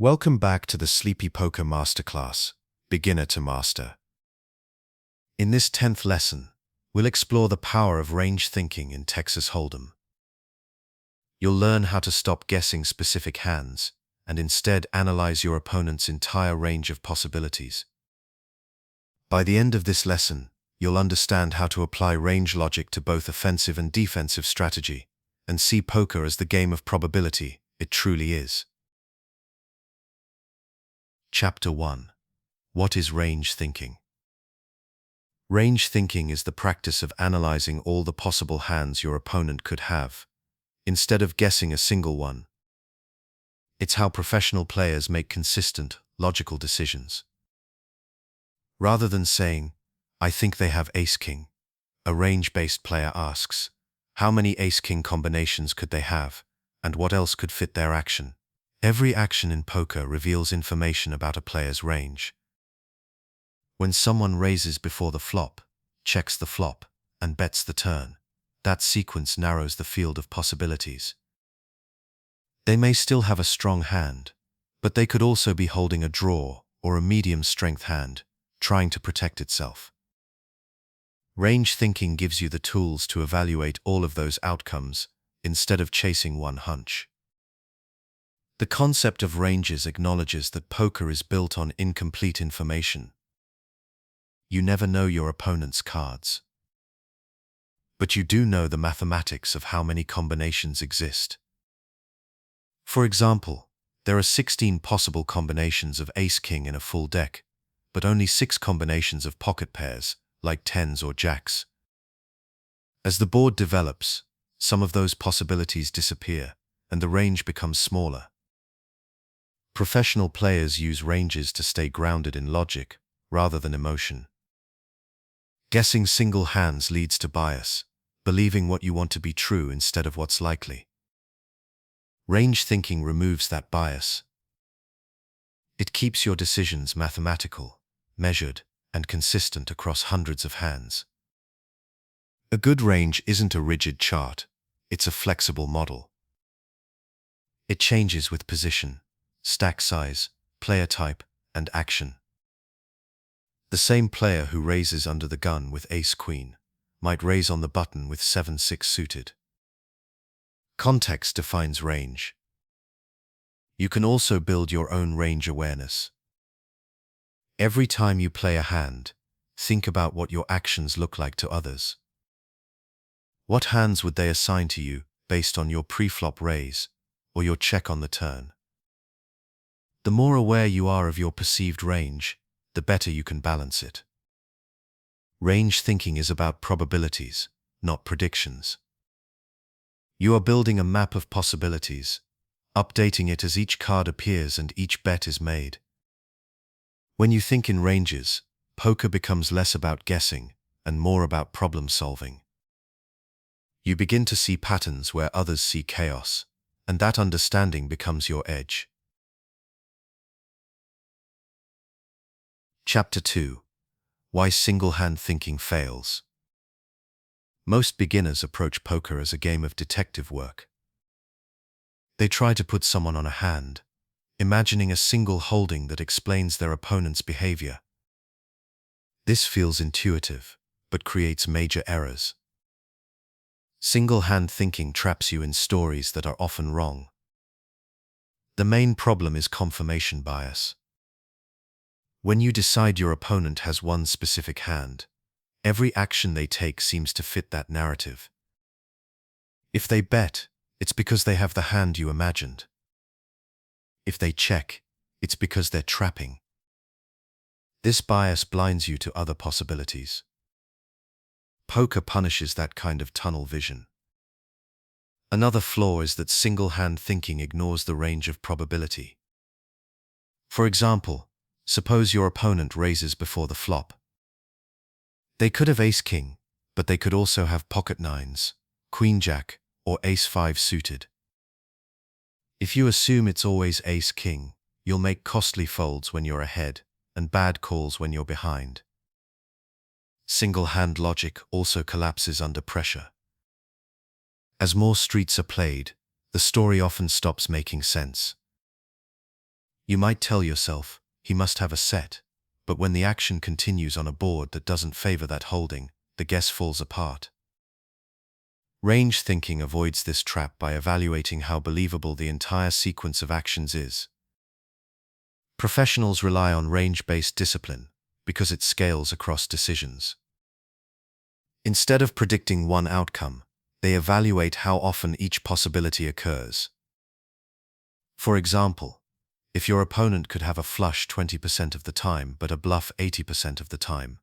Welcome back to the Sleepy Poker Masterclass, Beginner to Master. In this 10th lesson, we'll explore the power of range thinking in Texas Hold'em. You'll learn how to stop guessing specific hands and instead analyze your opponent's entire range of possibilities. By the end of this lesson, you'll understand how to apply range logic to both offensive and defensive strategy and see poker as the game of probability it truly is. Chapter 1. What is range thinking? Range thinking is the practice of analyzing all the possible hands your opponent could have, instead of guessing a single one. It's how professional players make consistent, logical decisions. Rather than saying, "I think they have ace-king," a range-based player asks, how many ace-king combinations could they have, and what else could fit their action? Every action in poker reveals information about a player's range. When someone raises before the flop, checks the flop, and bets the turn, that sequence narrows the field of possibilities. They may still have a strong hand, but they could also be holding a draw or a medium-strength hand, trying to protect itself. Range thinking gives you the tools to evaluate all of those outcomes instead of chasing one hunch. The concept of ranges acknowledges that poker is built on incomplete information. You never know your opponent's cards. But you do know the mathematics of how many combinations exist. For example, there are 16 possible combinations of ace-king in a full deck, but only 6 combinations of pocket pairs, like tens or jacks. As the board develops, some of those possibilities disappear, and the range becomes smaller. Professional players use ranges to stay grounded in logic, rather than emotion. Guessing single hands leads to bias, believing what you want to be true instead of what's likely. Range thinking removes that bias. It keeps your decisions mathematical, measured, and consistent across hundreds of hands. A good range isn't a rigid chart, it's a flexible model. It changes with position, stack size, player type, and action. The same player who raises under the gun with ace-queen might raise on the button with 7-6 suited. Context defines range. You can also build your own range awareness. Every time you play a hand, think about what your actions look like to others. What hands would they assign to you based on your preflop raise or your check on the turn? The more aware you are of your perceived range, the better you can balance it. Range thinking is about probabilities, not predictions. You are building a map of possibilities, updating it as each card appears and each bet is made. When you think in ranges, poker becomes less about guessing and more about problem solving. You begin to see patterns where others see chaos, and that understanding becomes your edge. Chapter 2. Why single-hand thinking fails. Most beginners approach poker as a game of detective work. They try to put someone on a hand, imagining a single holding that explains their opponent's behavior. This feels intuitive, but creates major errors. Single-hand thinking traps you in stories that are often wrong. The main problem is confirmation bias. When you decide your opponent has one specific hand, every action they take seems to fit that narrative. If they bet, it's because they have the hand you imagined. If they check, it's because they're trapping. This bias blinds you to other possibilities. Poker punishes that kind of tunnel vision. Another flaw is that single-hand thinking ignores the range of probability. For example, suppose your opponent raises before the flop. They could have ace-king, but they could also have pocket nines, queen-jack, or ace-5 suited. If you assume it's always ace-king, you'll make costly folds when you're ahead and bad calls when you're behind. Single-hand logic also collapses under pressure. As more streets are played, the story often stops making sense. You might tell yourself, he must have a set, but when the action continues on a board that doesn't favor that holding, the guess falls apart. Range thinking avoids this trap by evaluating how believable the entire sequence of actions is. Professionals rely on range-based discipline because it scales across decisions. Instead of predicting one outcome, they evaluate how often each possibility occurs. For example, if your opponent could have a flush 20% of the time but a bluff 80% of the time,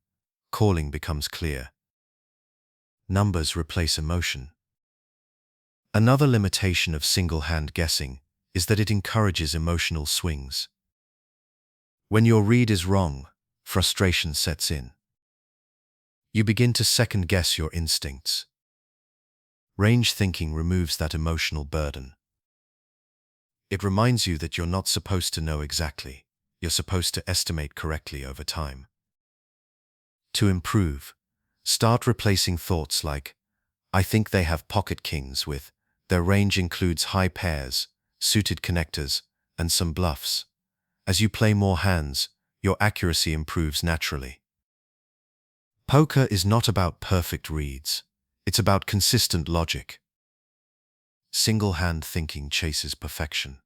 calling becomes clear. Numbers replace emotion. Another limitation of single-hand guessing is that it encourages emotional swings. When your read is wrong, frustration sets in. You begin to second-guess your instincts. Range thinking removes that emotional burden. It reminds you that you're not supposed to know exactly, you're supposed to estimate correctly over time. To improve, start replacing thoughts like, I think they have pocket kings with, their range includes high pairs, suited connectors, and some bluffs. As you play more hands, your accuracy improves naturally. Poker is not about perfect reads, it's about consistent logic. Single-hand thinking chases perfection.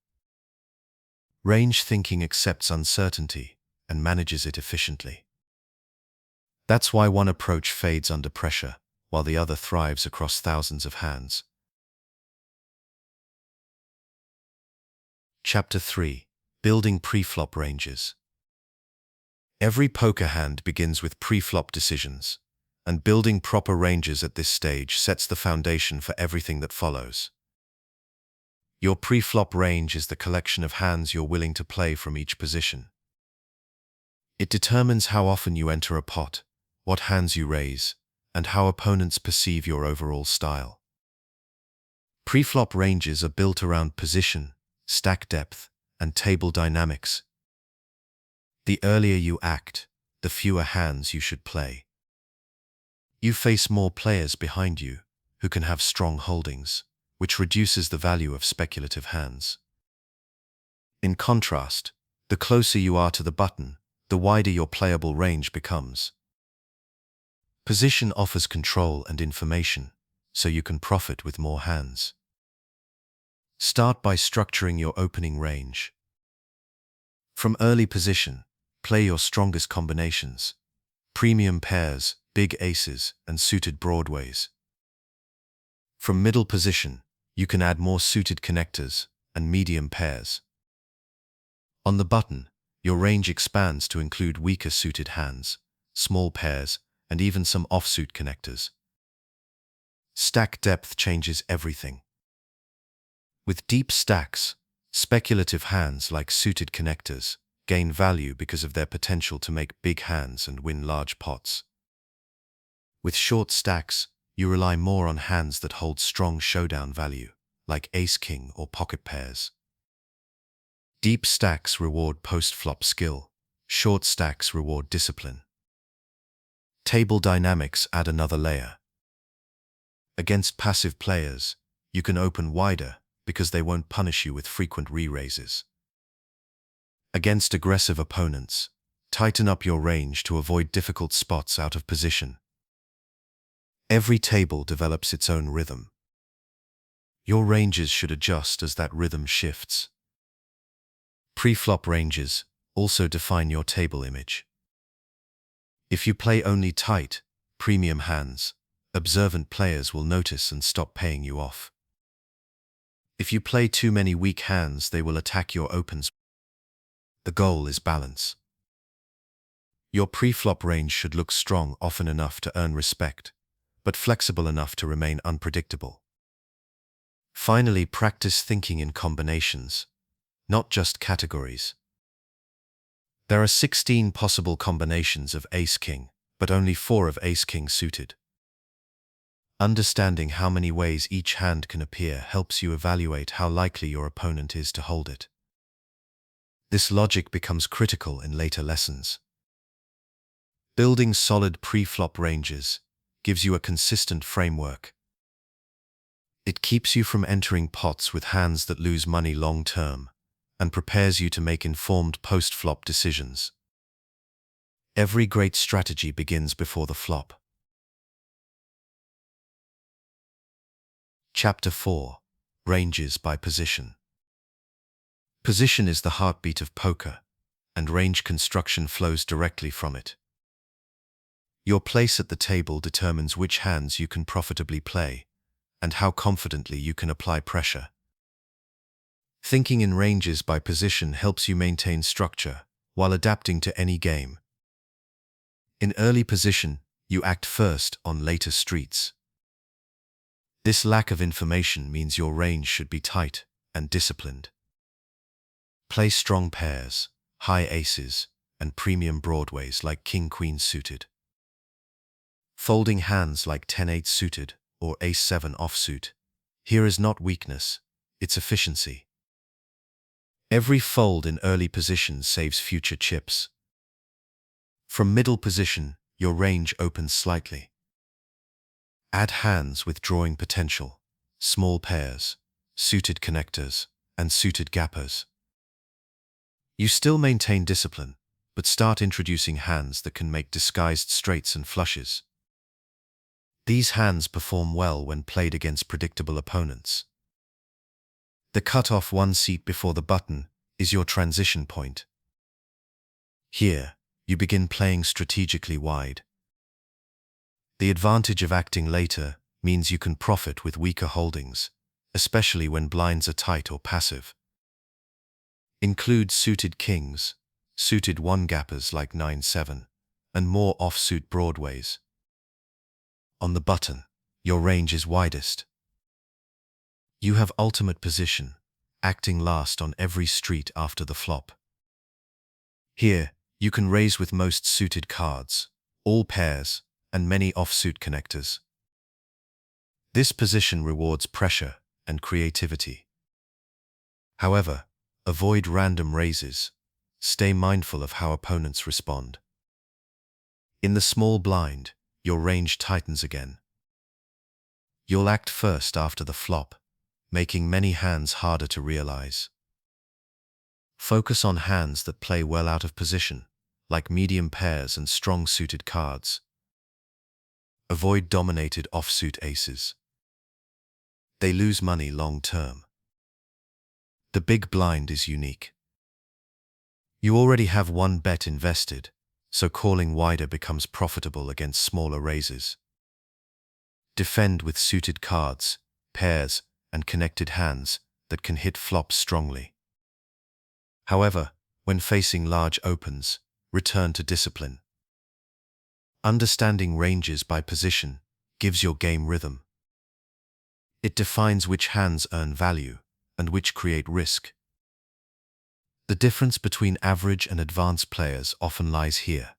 Range thinking accepts uncertainty and manages it efficiently. That's why one approach fades under pressure, while the other thrives across thousands of hands. Chapter 3. Building Preflop Ranges. Every poker hand begins with preflop decisions, and building proper ranges at this stage sets the foundation for everything that follows. Your preflop range is the collection of hands you're willing to play from each position. It determines how often you enter a pot, what hands you raise, and how opponents perceive your overall style. Preflop ranges are built around position, stack depth, and table dynamics. The earlier you act, the fewer hands you should play. You face more players behind you, who can have strong holdings, which reduces the value of speculative hands. In contrast, the closer you are to the button, the wider your playable range becomes. Position offers control and information, so you can profit with more hands. Start by structuring your opening range. From early position, play your strongest combinations, premium pairs, big aces, and suited broadways. From middle position, you can add more suited connectors and medium pairs. On the button, your range expands to include weaker suited hands, small pairs, and even some offsuit connectors. Stack depth changes everything. With deep stacks, speculative hands like suited connectors gain value because of their potential to make big hands and win large pots. With short stacks, you rely more on hands that hold strong showdown value, like ace-king or pocket pairs. Deep stacks reward post-flop skill, short stacks reward discipline. Table dynamics add another layer. Against passive players, you can open wider because they won't punish you with frequent re-raises. Against aggressive opponents, tighten up your range to avoid difficult spots out of position. Every table develops its own rhythm. Your ranges should adjust as that rhythm shifts. Preflop ranges also define your table image. If you play only tight, premium hands, observant players will notice and stop paying you off. If you play too many weak hands, they will attack your opens. The goal is balance. Your preflop range should look strong often enough to earn respect, but flexible enough to remain unpredictable. Finally, practice thinking in combinations, not just categories. There are 16 possible combinations of ace-king, but only 4 of ace-king suited. Understanding how many ways each hand can appear helps you evaluate how likely your opponent is to hold it. This logic becomes critical in later lessons. Building solid preflop ranges gives you a consistent framework. It keeps you from entering pots with hands that lose money long-term and prepares you to make informed post-flop decisions. Every great strategy begins before the flop. Chapter 4. Ranges by Position. Position is the heartbeat of poker, and range construction flows directly from it. Your place at the table determines which hands you can profitably play, and how confidently you can apply pressure. Thinking in ranges by position helps you maintain structure while adapting to any game. In early position, you act first on later streets. This lack of information means your range should be tight and disciplined. Play strong pairs, high aces, and premium broadways like king-queen suited. Folding hands like 10-8 suited or ace-7 offsuit. Here is not weakness, it's efficiency. Every fold in early position saves future chips. From middle position, your range opens slightly. Add hands with drawing potential, small pairs, suited connectors, and suited gappers. You still maintain discipline, but start introducing hands that can make disguised straights and flushes. These hands perform well when played against predictable opponents. The cut-off one seat before the button is your transition point. Here, you begin playing strategically wide. The advantage of acting later means you can profit with weaker holdings, especially when blinds are tight or passive. Include suited kings, suited one-gappers like 9-7, and more offsuit broadways. On the button, your range is widest. You have ultimate position, acting last on every street after the flop. Here, you can raise with most suited cards, all pairs, and many offsuit connectors. This position rewards pressure and creativity. However, avoid random raises. Stay mindful of how opponents respond. In the small blind, your range tightens again. You'll act first after the flop, making many hands harder to realize. Focus on hands that play well out of position, like medium pairs and strong suited cards. Avoid dominated offsuit aces. They lose money long term. The big blind is unique. You already have one bet invested, so calling wider becomes profitable against smaller raises. Defend with suited cards, pairs, and connected hands that can hit flops strongly. However, when facing large opens, return to discipline. Understanding ranges by position gives your game rhythm. It defines which hands earn value and which create risk. The difference between average and advanced players often lies here,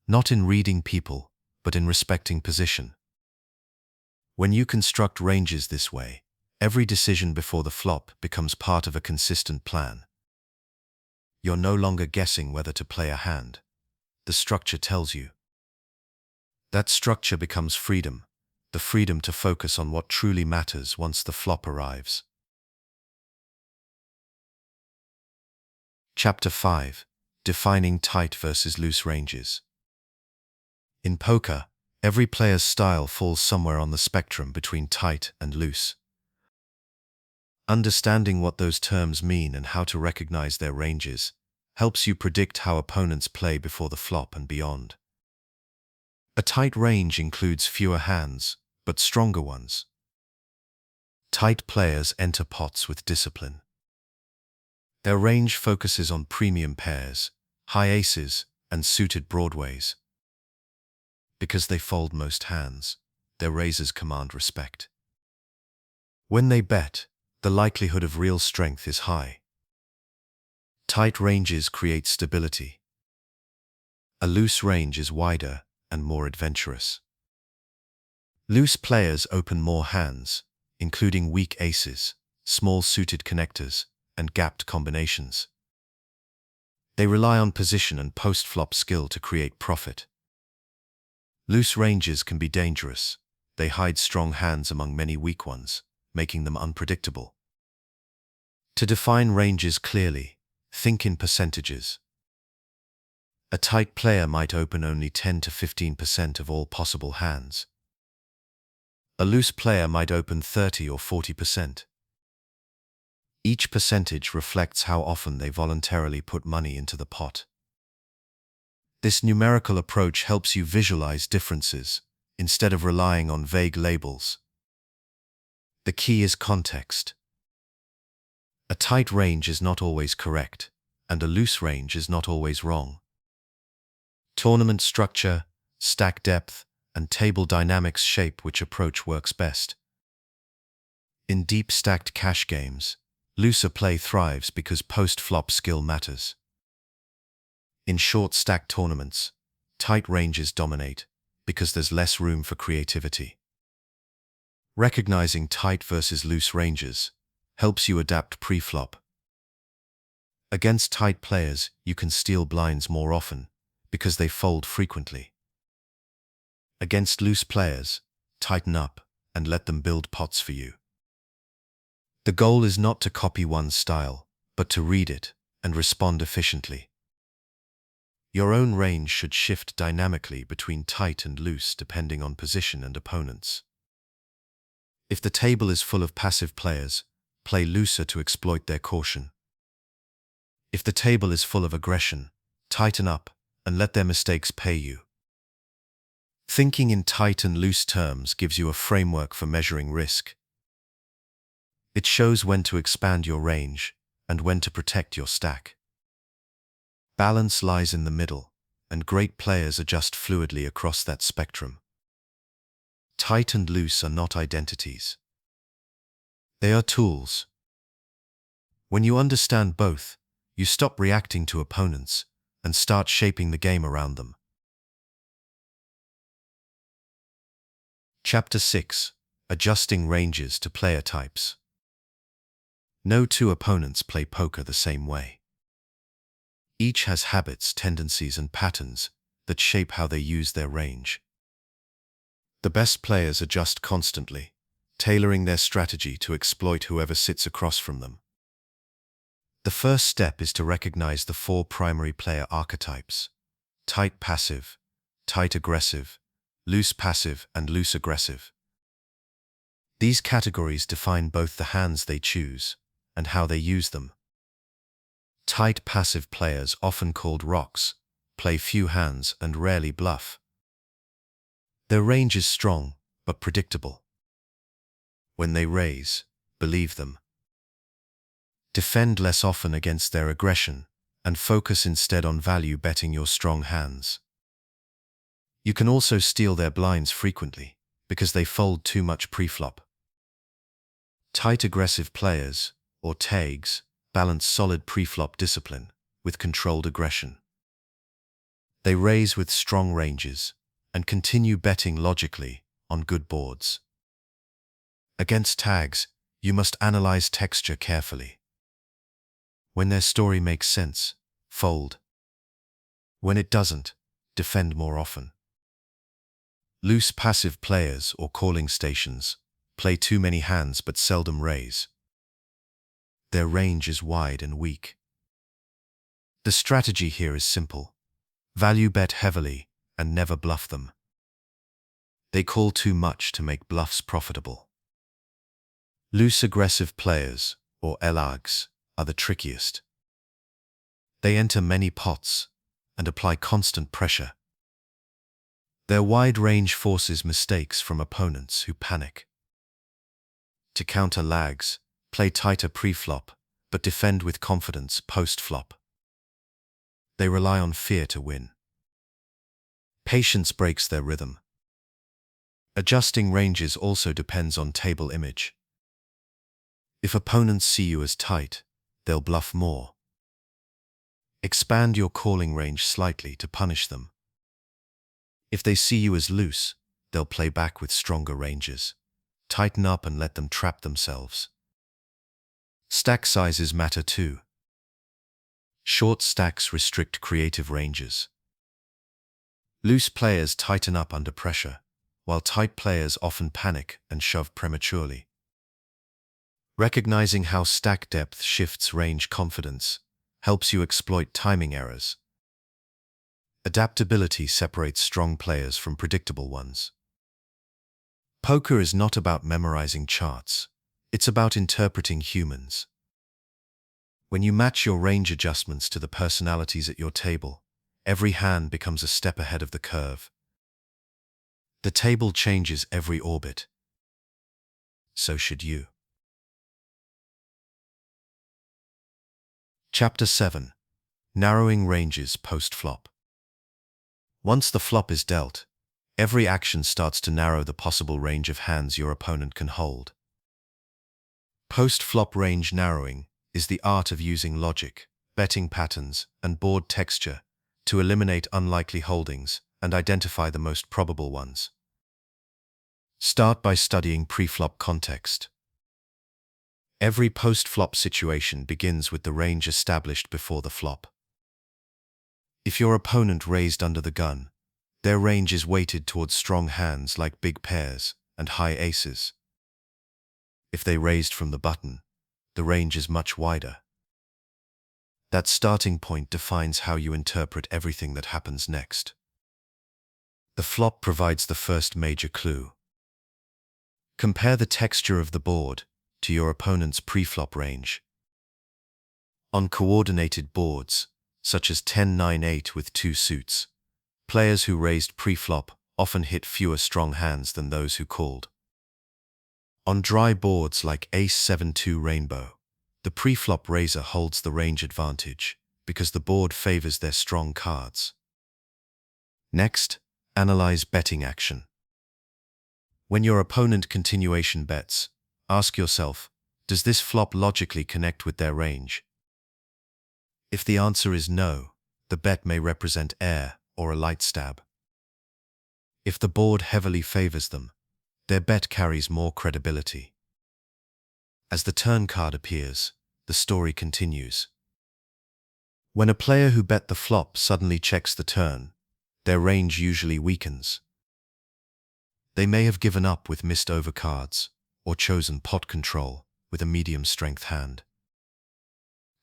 not in reading people, but in respecting position. When you construct ranges this way, every decision before the flop becomes part of a consistent plan. You're no longer guessing whether to play a hand. The structure tells you. That structure becomes freedom, the freedom to focus on what truly matters once the flop arrives. Chapter 5. Defining tight versus loose ranges. In poker, every player's style falls somewhere on the spectrum between tight and loose. Understanding what those terms mean and how to recognize their ranges helps you predict how opponents play before the flop and beyond. A tight range includes fewer hands, but stronger ones. Tight players enter pots with discipline. Their range focuses on premium pairs, high aces, and suited broadways. Because they fold most hands, their raises command respect. When they bet, the likelihood of real strength is high. Tight ranges create stability. A loose range is wider and more adventurous. Loose players open more hands, including weak aces, small suited connectors, and gapped combinations. They rely on position and post-flop skill to create profit. Loose ranges can be dangerous. They hide strong hands among many weak ones, making them unpredictable. To define ranges clearly, Think in percentages. A tight player might open only 10 to 15% of all possible hands. A loose player might open 30 or 40%. Each percentage reflects how often they voluntarily put money into the pot. This numerical approach helps you visualize differences instead of relying on vague labels. The key is context. A tight range is not always correct, and a loose range is not always wrong. Tournament structure, stack depth, and table dynamics shape which approach works best. In deep stacked cash games, looser play thrives because post-flop skill matters. In short stack tournaments, tight ranges dominate because there's less room for creativity. Recognizing tight versus loose ranges helps you adapt pre-flop. Against tight players, you can steal blinds more often because they fold frequently. Against loose players, tighten up and let them build pots for you. The goal is not to copy one's style, but to read it and respond efficiently. Your own range should shift dynamically between tight and loose depending on position and opponents. If the table is full of passive players, play looser to exploit their caution. If the table is full of aggression, tighten up and let their mistakes pay you. Thinking in tight and loose terms gives you a framework for measuring risk. It shows when to expand your range and when to protect your stack. Balance lies in the middle, and great players adjust fluidly across that spectrum. Tight and loose are not identities. They are tools. When you understand both, you stop reacting to opponents and start shaping the game around them. Chapter 6: Adjusting Ranges to Player Types. No two opponents play poker the same way. Each has habits, tendencies, and patterns that shape how they use their range. The best players adjust constantly, tailoring their strategy to exploit whoever sits across from them. The first step is to recognize the four primary player archetypes: tight passive, tight aggressive, loose passive, and loose aggressive. These categories define both the hands they choose and how they use them. Tight passive players, often called rocks, play few hands and rarely bluff. Their range is strong but predictable. When they raise, believe them. Defend less often against their aggression and focus instead on value betting your strong hands. You can also steal their blinds frequently because they fold too much preflop. Tight aggressive players, or tags, balance solid preflop discipline with controlled aggression. They raise with strong ranges and continue betting logically on good boards. Against tags, you must analyze texture carefully. When their story makes sense, fold. When it doesn't, defend more often. Loose passive players, or calling stations, play too many hands but seldom raise. Their range is wide and weak. The strategy here is simple. Value bet heavily and never bluff them. They call too much to make bluffs profitable. Loose aggressive players, or LAGs, are the trickiest. They enter many pots and apply constant pressure. Their wide range forces mistakes from opponents who panic. To counter lags, play tighter pre-flop, but defend with confidence post-flop. They rely on fear to win. Patience breaks their rhythm. Adjusting ranges also depends on table image. If opponents see you as tight, they'll bluff more. Expand your calling range slightly to punish them. If they see you as loose, they'll play back with stronger ranges. Tighten up and let them trap themselves. Stack sizes matter too. Short stacks restrict creative ranges. Loose players tighten up under pressure, while tight players often panic and shove prematurely. Recognizing how stack depth shifts range confidence helps you exploit timing errors. Adaptability separates strong players from predictable ones. Poker is not about memorizing charts. It's about interpreting humans. When you match your range adjustments to the personalities at your table, every hand becomes a step ahead of the curve. The table changes every orbit. So should you. Chapter 7. Narrowing ranges post-flop. Once the flop is dealt, every action starts to narrow the possible range of hands your opponent can hold. Post-flop range narrowing is the art of using logic, betting patterns, and board texture to eliminate unlikely holdings and identify the most probable ones. Start by studying preflop context. Every post-flop situation begins with the range established before the flop. If your opponent raised under the gun, their range is weighted towards strong hands like big pairs and high aces. If they raised from the button, the range is much wider. That starting point defines how you interpret everything that happens next. The flop provides the first major clue. Compare the texture of the board to your opponent's preflop range. On coordinated boards, such as 10-9-8 with two suits, players who raised preflop often hit fewer strong hands than those who called. On dry boards like Ace-7-2 Rainbow, the preflop raiser holds the range advantage because the board favors their strong cards. Next, analyze betting action. When your opponent continuation bets, ask yourself, does this flop logically connect with their range? If the answer is no, the bet may represent air or a light stab. If the board heavily favors them, their bet carries more credibility. As the turn card appears, the story continues. When a player who bet the flop suddenly checks the turn, their range usually weakens. They may have given up with missed overcards or chosen pot control with a medium-strength hand.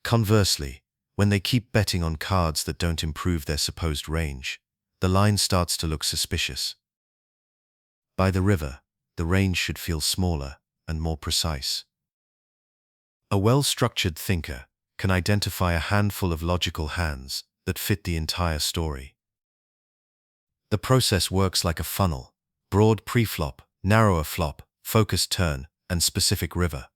Conversely, when they keep betting on cards that don't improve their supposed range, the line starts to look suspicious. By the river, the range should feel smaller and more precise. A well-structured thinker can identify a handful of logical hands that fit the entire story. The process works like a funnel: broad preflop, narrower flop, focused turn, and specific river.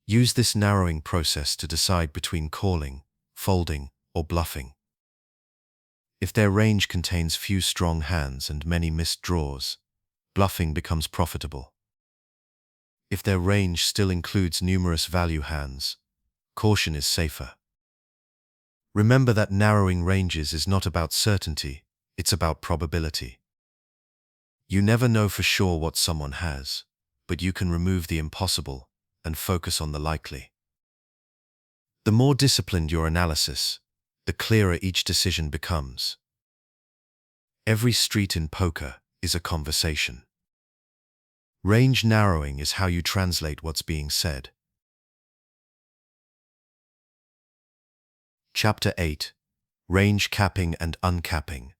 Use this narrowing process to decide between calling, folding, or bluffing. If their range contains few strong hands and many missed draws, bluffing becomes profitable. If their range still includes numerous value hands, caution is safer. Remember that narrowing ranges is not about certainty, it's about probability. You never know for sure what someone has, but you can remove the impossible and focus on the likely. The more disciplined your analysis, the clearer each decision becomes. Every street in poker is a conversation. Range narrowing is how you translate what's being said. Chapter 8. Range capping and uncapping.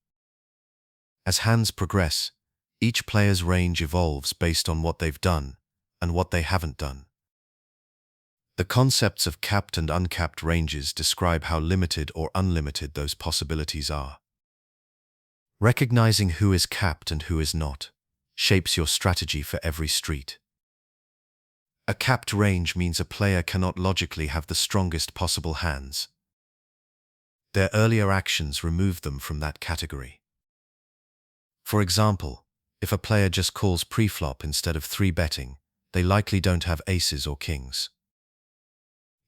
As hands progress, each player's range evolves based on what they've done and what they haven't done. The concepts of capped and uncapped ranges describe how limited or unlimited those possibilities are. Recognizing who is capped and who is not shapes your strategy for every street. A capped range means a player cannot logically have the strongest possible hands. Their earlier actions remove them from that category. For example, if a player just calls preflop instead of 3-betting, they likely don't have aces or kings.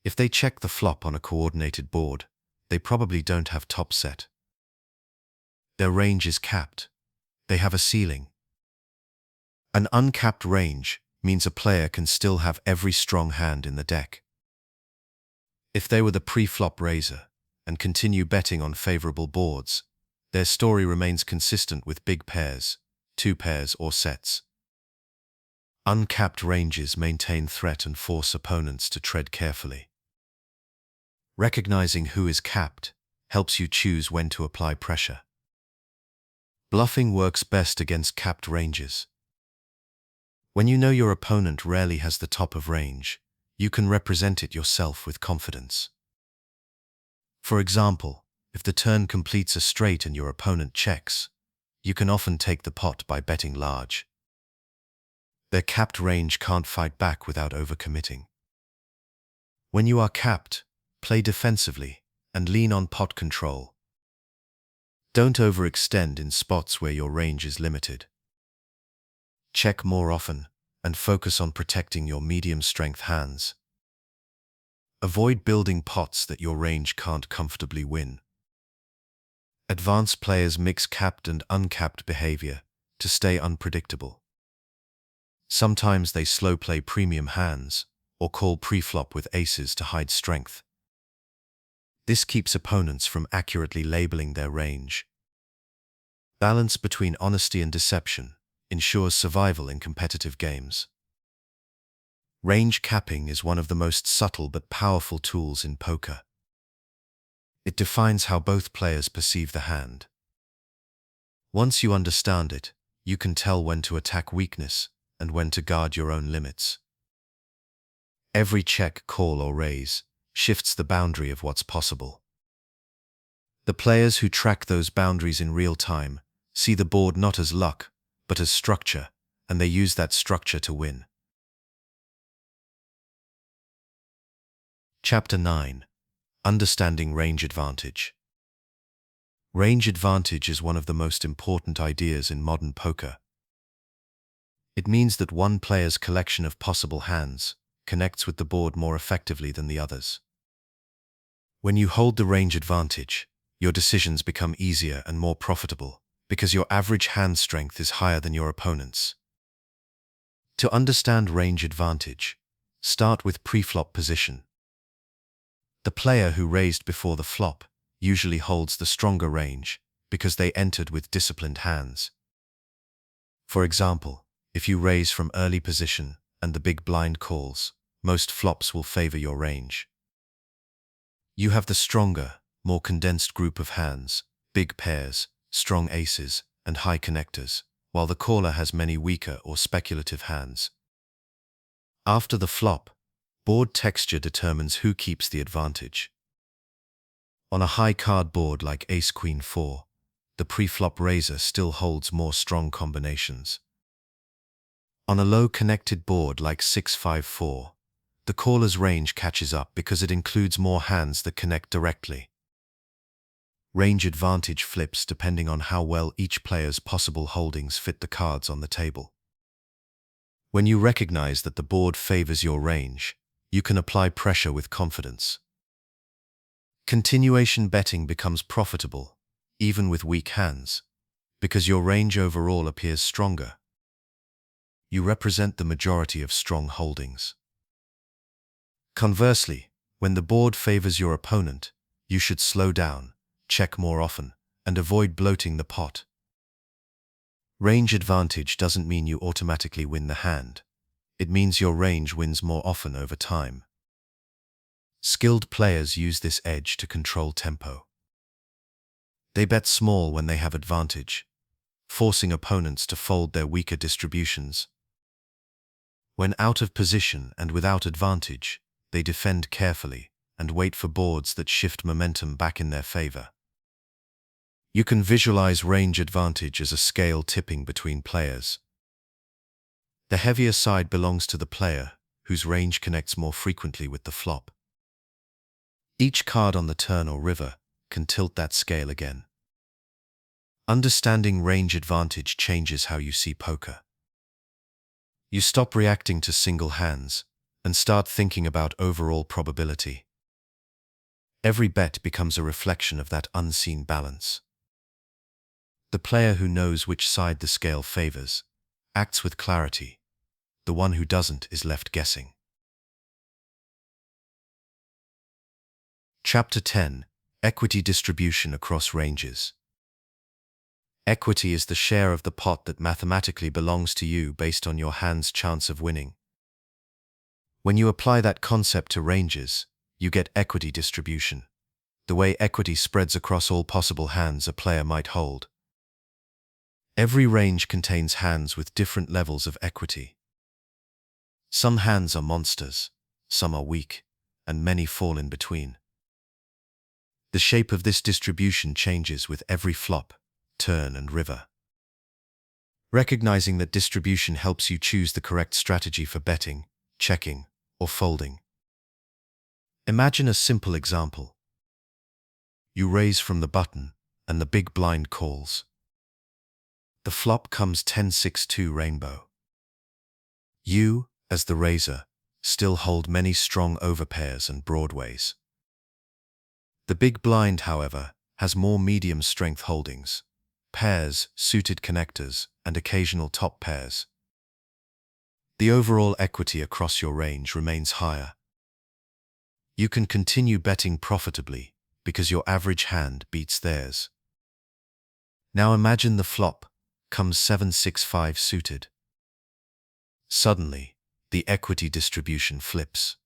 If they check the flop on a coordinated board, they probably don't have top set. Their range is capped. They have a ceiling. An uncapped range means a player can still have every strong hand in the deck. If they were the preflop raiser and continue betting on favorable boards, their story remains consistent with big pairs, 2 pairs, or sets. Uncapped ranges maintain threat and force opponents to tread carefully. Recognizing who is capped helps you choose when to apply pressure. Bluffing works best against capped ranges. When you know your opponent rarely has the top of range, you can represent it yourself with confidence. For example, if the turn completes a straight and your opponent checks, you can often take the pot by betting large. Their capped range can't fight back without overcommitting. When you are capped, play defensively and lean on pot control. Don't overextend in spots where your range is limited. Check more often and focus on protecting your medium-strength hands. Avoid building pots that your range can't comfortably win. Advanced players mix capped and uncapped behavior to stay unpredictable. Sometimes they slow play premium hands or call preflop with aces to hide strength. This keeps opponents from accurately labeling their range. Balance between honesty and deception ensures survival in competitive games. Range capping is one of the most subtle but powerful tools in poker. It defines how both players perceive the hand. Once you understand it, you can tell when to attack weakness and when to guard your own limits. Every check, call, or raise shifts the boundary of what's possible. The players who track those boundaries in real time see the board not as luck, but as structure, and they use that structure to win. Chapter 9. Understanding range advantage. Range advantage is one of the most important ideas in modern poker. It means that one player's collection of possible hands connects with the board more effectively than the others. When you hold the range advantage, your decisions become easier and more profitable because your average hand strength is higher than your opponent's. To understand range advantage, start with preflop position. The player who raised before the flop usually holds the stronger range because they entered with disciplined hands. For example, if you raise from early position and the big blind calls, most flops will favor your range. You have the stronger, more condensed group of hands, big pairs, strong aces, and high connectors, while the caller has many weaker or speculative hands. After the flop, board texture determines who keeps the advantage. On a high card board like Ace-Queen 4, the preflop raiser still holds more strong combinations. On a low connected board like 6-5-4, the caller's range catches up because it includes more hands that connect directly. Range advantage flips depending on how well each player's possible holdings fit the cards on the table. When you recognize that the board favors your range, you can apply pressure with confidence. Continuation betting becomes profitable, even with weak hands, because your range overall appears stronger. You represent the majority of strong holdings. Conversely, when the board favors your opponent, you should slow down, check more often, and avoid bloating the pot. Range advantage doesn't mean you automatically win the hand. It means your range wins more often over time. Skilled players use this edge to control tempo. They bet small when they have advantage, forcing opponents to fold their weaker distributions. When out of position and without advantage, they defend carefully and wait for boards that shift momentum back in their favor. You can visualize range advantage as a scale tipping between players. The heavier side belongs to the player, whose range connects more frequently with the flop. Each card on the turn or river can tilt that scale again. Understanding range advantage changes how you see poker. You stop reacting to single hands and start thinking about overall probability. Every bet becomes a reflection of that unseen balance. The player who knows which side the scale favors acts with clarity. The one who doesn't is left guessing. Chapter 10. Equity distribution across ranges. Equity is the share of the pot that mathematically belongs to you based on your hand's chance of winning. When you apply that concept to ranges, you get equity distribution, the way equity spreads across all possible hands a player might hold. Every range contains hands with different levels of equity. Some hands are monsters, some are weak, and many fall in between. The shape of this distribution changes with every flop, turn, and river. Recognizing that distribution helps you choose the correct strategy for betting, checking, or folding. Imagine a simple example. You raise from the button, and the big blind calls. The flop comes 10-6-2 rainbow. You, as the raiser, still hold many strong overpairs and broadways. The big blind, however, has more medium-strength holdings, pairs, suited connectors, and occasional top pairs. The overall equity across your range remains higher. You can continue betting profitably because your average hand beats theirs. Now imagine the flop comes 7-6-5 suited. Suddenly, the equity distribution flips.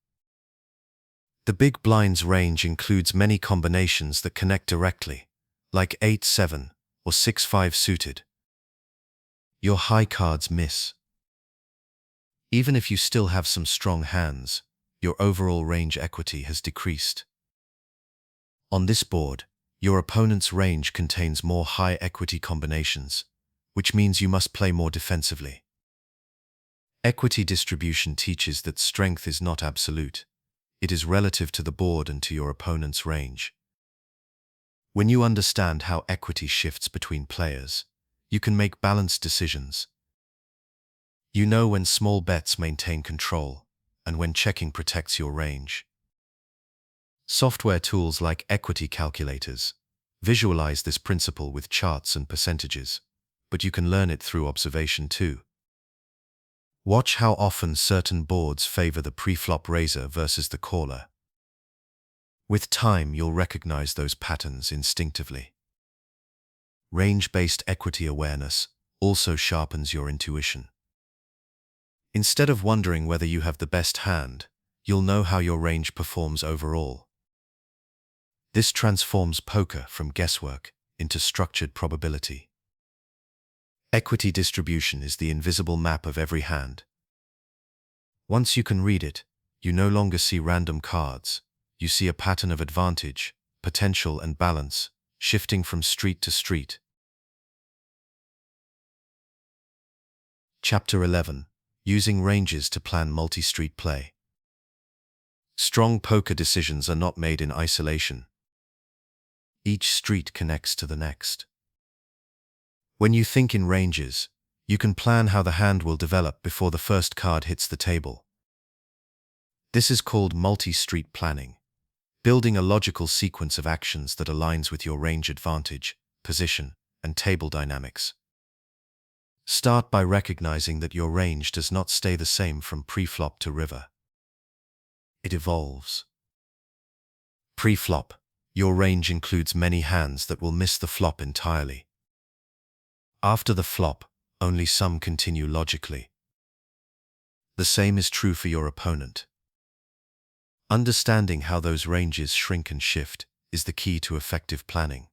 The big blind's range includes many combinations that connect directly, like 8-7 or 6-5 suited. Your high cards miss. Even if you still have some strong hands, your overall range equity has decreased. On this board, your opponent's range contains more high equity combinations, which means you must play more defensively. Equity distribution teaches that strength is not absolute. It is relative to the board and to your opponent's range. When you understand how equity shifts between players, you can make balanced decisions. You know when small bets maintain control, and when checking protects your range. Software tools like equity calculators visualize this principle with charts and percentages, but you can learn it through observation too. Watch how often certain boards favor the preflop raiser versus the caller. With time, you'll recognize those patterns instinctively. Range-based equity awareness also sharpens your intuition. Instead of wondering whether you have the best hand, you'll know how your range performs overall. This transforms poker from guesswork into structured probability. Equity distribution is the invisible map of every hand. Once you can read it, you no longer see random cards. You see a pattern of advantage, potential, and balance, shifting from street to street. Chapter 11. Using ranges to plan multi-street play. Strong poker decisions are not made in isolation. Each street connects to the next. When you think in ranges, you can plan how the hand will develop before the first card hits the table. This is called multi-street planning, building a logical sequence of actions that aligns with your range advantage, position, and table dynamics. Start by recognizing that your range does not stay the same from preflop to river. It evolves. Preflop, your range includes many hands that will miss the flop entirely. After the flop, only some continue logically. The same is true for your opponent. Understanding how those ranges shrink and shift is the key to effective planning.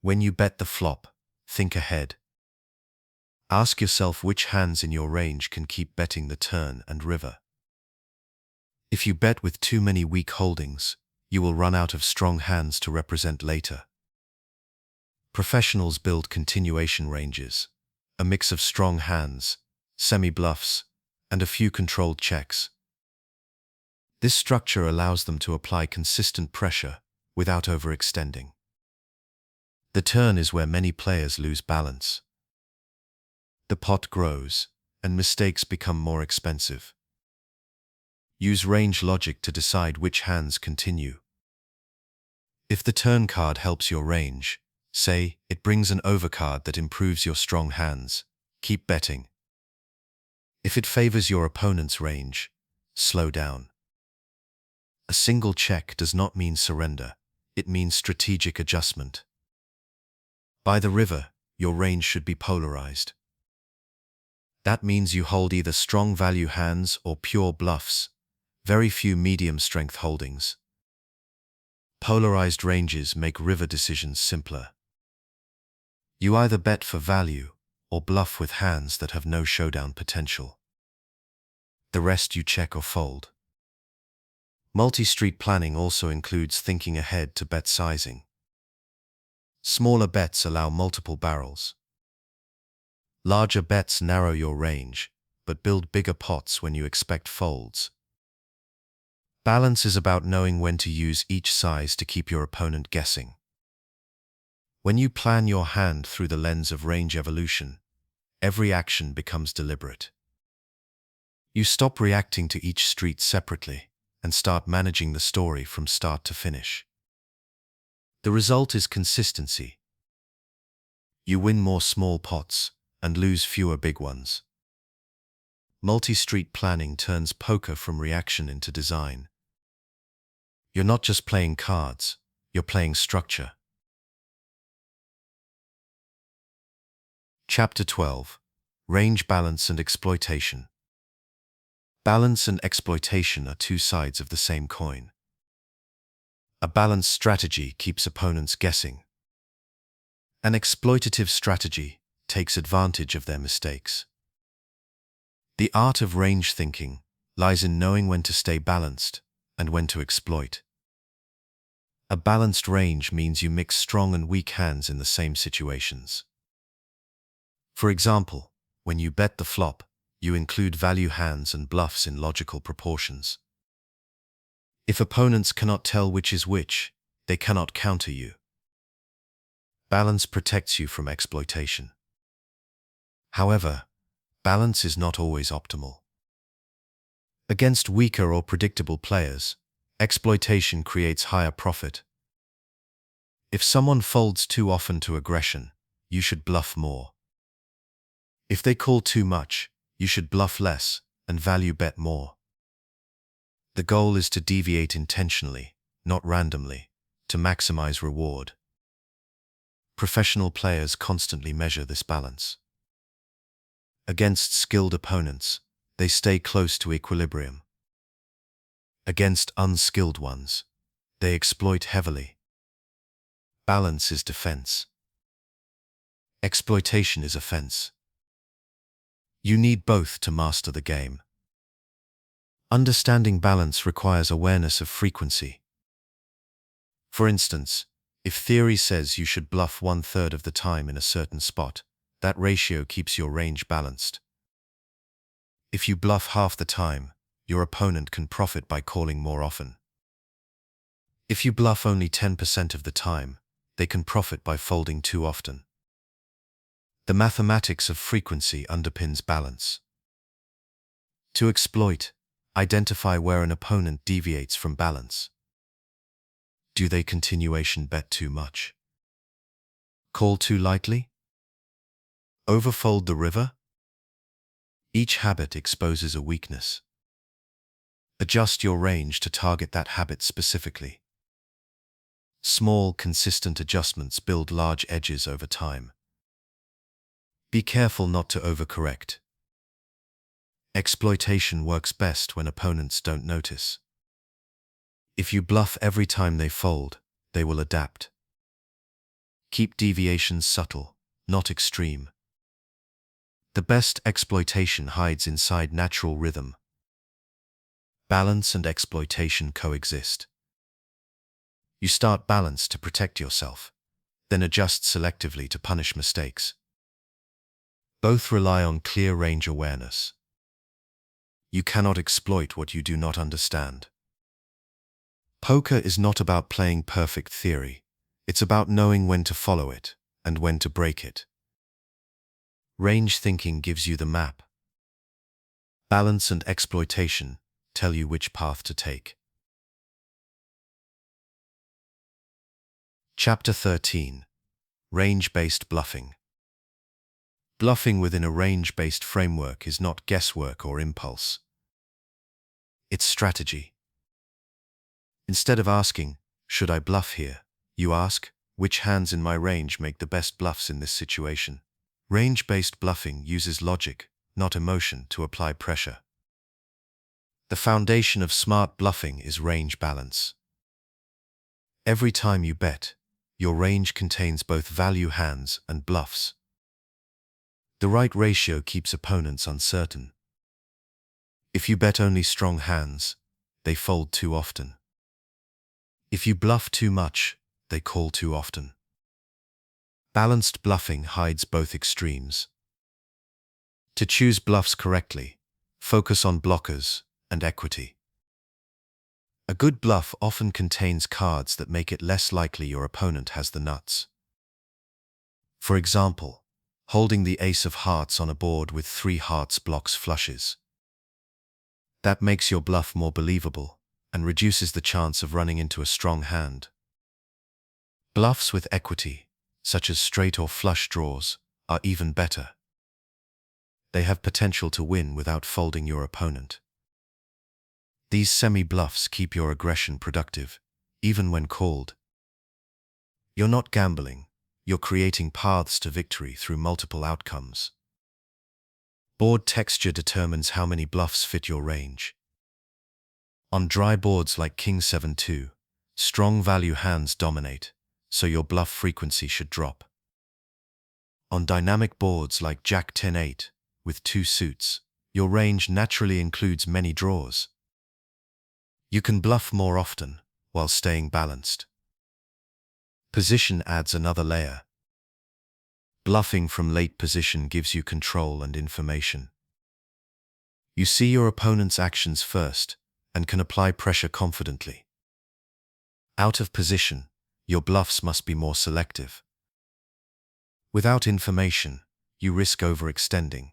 When you bet the flop, think ahead. Ask yourself which hands in your range can keep betting the turn and river. If you bet with too many weak holdings, you will run out of strong hands to represent later. Professionals build continuation ranges, a mix of strong hands, semi-bluffs, and a few controlled checks. This structure allows them to apply consistent pressure without overextending. The turn is where many players lose balance. The pot grows, and mistakes become more expensive. Use range logic to decide which hands continue. If the turn card helps your range, say it brings an overcard that improves your strong hands, keep betting. If it favors your opponent's range, slow down. A single check does not mean surrender, it means strategic adjustment. By the river, your range should be polarized. That means you hold either strong value hands or pure bluffs, very few medium-strength holdings. Polarized ranges make river decisions simpler. You either bet for value or bluff with hands that have no showdown potential. The rest you check or fold. Multi-street planning also includes thinking ahead to bet sizing. Smaller bets allow multiple barrels. Larger bets narrow your range, but build bigger pots when you expect folds. Balance is about knowing when to use each size to keep your opponent guessing. When you plan your hand through the lens of range evolution, every action becomes deliberate. You stop reacting to each street separately and start managing the story from start to finish. The result is consistency. You win more small pots and lose fewer big ones. Multi-street planning turns poker from reaction into design. You're not just playing cards, you're playing structure. Chapter 12. Range Balance and Exploitation. Balance and exploitation are two sides of the same coin. A balanced strategy keeps opponents guessing. An exploitative strategy takes advantage of their mistakes. The art of range thinking lies in knowing when to stay balanced and when to exploit. A balanced range means you mix strong and weak hands in the same situations. For example, when you bet the flop, you include value hands and bluffs in logical proportions. If opponents cannot tell which is which, they cannot counter you. Balance protects you from exploitation. However, balance is not always optimal. Against weaker or predictable players, exploitation creates higher profit. If someone folds too often to aggression, you should bluff more. If they call too much, you should bluff less and value bet more. The goal is to deviate intentionally, not randomly, to maximize reward. Professional players constantly measure this balance. Against skilled opponents, they stay close to equilibrium. Against unskilled ones, they exploit heavily. Balance is defense. Exploitation is offense. You need both to master the game. Understanding balance requires awareness of frequency. For instance, if theory says you should bluff 1/3 of the time in a certain spot, that ratio keeps your range balanced. If you bluff half the time, your opponent can profit by calling more often. If you bluff only 10% of the time, they can profit by folding too often. The mathematics of frequency underpins balance. To exploit, identify where an opponent deviates from balance. Do they continuation bet too much? Call too lightly? Overfold the river? Each habit exposes a weakness. Adjust your range to target that habit specifically. Small, consistent adjustments build large edges over time. Be careful not to overcorrect. Exploitation works best when opponents don't notice. If you bluff every time they fold, they will adapt. Keep deviations subtle, not extreme. The best exploitation hides inside natural rhythm. Balance and exploitation coexist. You start balance to protect yourself, then adjust selectively to punish mistakes. Both rely on clear range awareness. You cannot exploit what you do not understand. Poker is not about playing perfect theory. It's about knowing when to follow it and when to break it. Range thinking gives you the map. Balance and exploitation tell you which path to take. Chapter 13. Range-based bluffing. Bluffing within a range-based framework is not guesswork or impulse. It's strategy. Instead of asking, "Should I bluff here?" you ask, "Which hands in my range make the best bluffs in this situation?" Range-based bluffing uses logic, not emotion, to apply pressure. The foundation of smart bluffing is range balance. Every time you bet, your range contains both value hands and bluffs. The right ratio keeps opponents uncertain. If you bet only strong hands, they fold too often. If you bluff too much, they call too often. Balanced bluffing hides both extremes. To choose bluffs correctly, focus on blockers and equity. A good bluff often contains cards that make it less likely your opponent has the nuts. For example, holding the ace of hearts on a board with 3 hearts blocks flushes. That makes your bluff more believable and reduces the chance of running into a strong hand. Bluffs with equity, such as straight or flush draws, are even better. They have potential to win without folding your opponent. These semi-bluffs keep your aggression productive, even when called. You're not gambling, you're creating paths to victory through multiple outcomes. Board texture determines how many bluffs fit your range. On dry boards like King 7-2, strong value hands dominate, so your bluff frequency should drop. On dynamic boards like Jack 10-8, with 2 suits, your range naturally includes many draws. You can bluff more often, while staying balanced. Position adds another layer. Bluffing from late position gives you control and information. You see your opponent's actions first, and can apply pressure confidently. Out of position, your bluffs must be more selective. Without information, you risk overextending.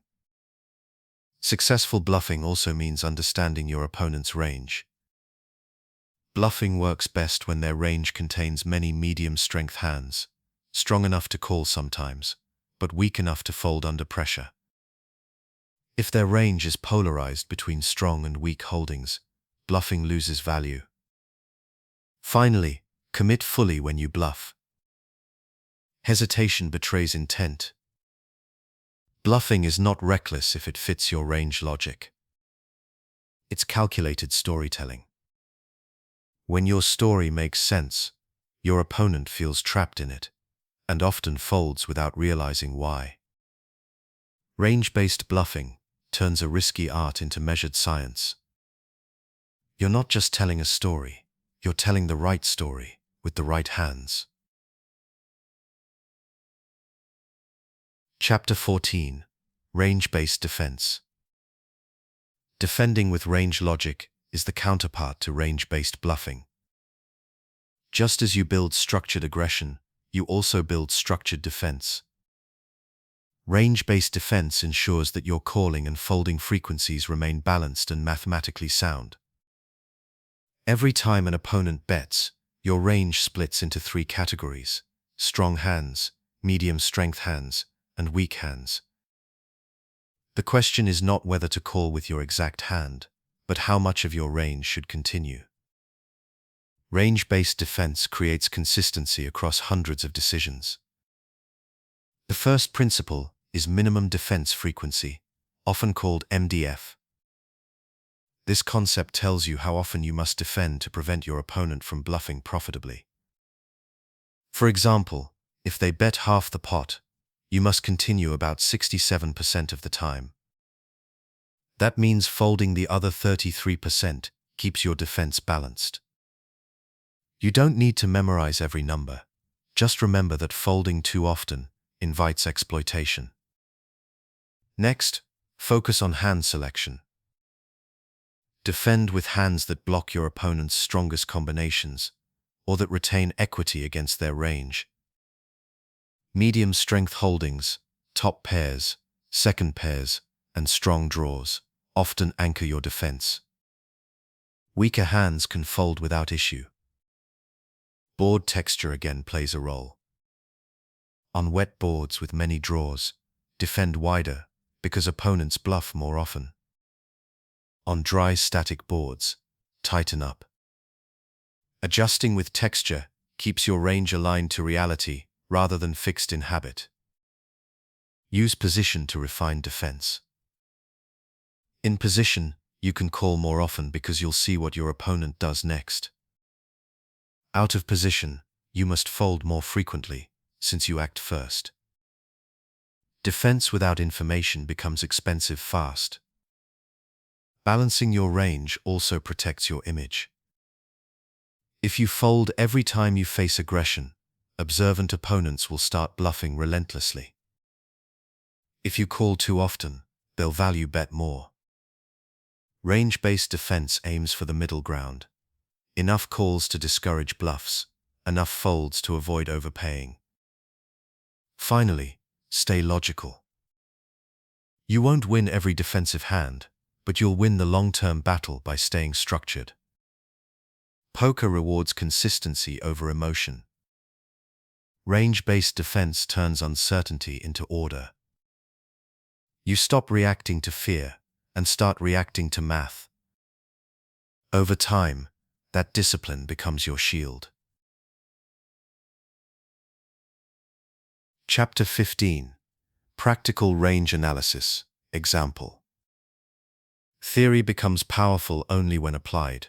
Successful bluffing also means understanding your opponent's range. Bluffing works best when their range contains many medium-strength hands, strong enough to call sometimes, but weak enough to fold under pressure. If their range is polarized between strong and weak holdings, bluffing loses value. Finally, commit fully when you bluff. Hesitation betrays intent. Bluffing is not reckless if it fits your range logic. It's calculated storytelling. When your story makes sense, your opponent feels trapped in it, and often folds without realizing why. Range-based bluffing turns a risky art into measured science. You're not just telling a story, you're telling the right story with the right hands. Chapter 14. Range-based defense. Defending with range logic is the counterpart to range-based bluffing. Just as you build structured aggression, you also build structured defense. Range-based defense ensures that your calling and folding frequencies remain balanced and mathematically sound. Every time an opponent bets, your range splits into 3 categories: strong hands, medium-strength hands, and weak hands. The question is not whether to call with your exact hand, but how much of your range should continue. Range-based defense creates consistency across hundreds of decisions. The first principle is minimum defense frequency, often called MDF. This concept tells you how often you must defend to prevent your opponent from bluffing profitably. For example, if they bet half the pot, you must continue about 67% of the time. That means folding the other 33% keeps your defense balanced. You don't need to memorize every number. Just remember that folding too often invites exploitation. Next, focus on hand selection. Defend with hands that block your opponent's strongest combinations, or that retain equity against their range. Medium-strength holdings, top pairs, second pairs, and strong draws often anchor your defense. Weaker hands can fold without issue. Board texture again plays a role. On wet boards with many draws, defend wider because opponents bluff more often. On dry static boards, tighten up. Adjusting with texture keeps your range aligned to reality rather than fixed in habit. Use position to refine defense. In position, You can call more often because you'll see what your opponent does next. Out of position, you must fold more frequently, since you act first. Defense without information becomes expensive fast. Balancing your range also protects your image. If you fold every time you face aggression, observant opponents will start bluffing relentlessly. If you call too often, they'll value bet more. Range-based defense aims for the middle ground. Enough calls to discourage bluffs, enough folds to avoid overpaying. Finally, stay logical. You won't win every defensive hand, but you'll win the long-term battle by staying structured. Poker rewards consistency over emotion. Range-based defense turns uncertainty into order. You stop reacting to fear and start reacting to math. Over time, that discipline becomes your shield. Chapter 15. Practical Range Analysis. Example. Theory becomes powerful only when applied.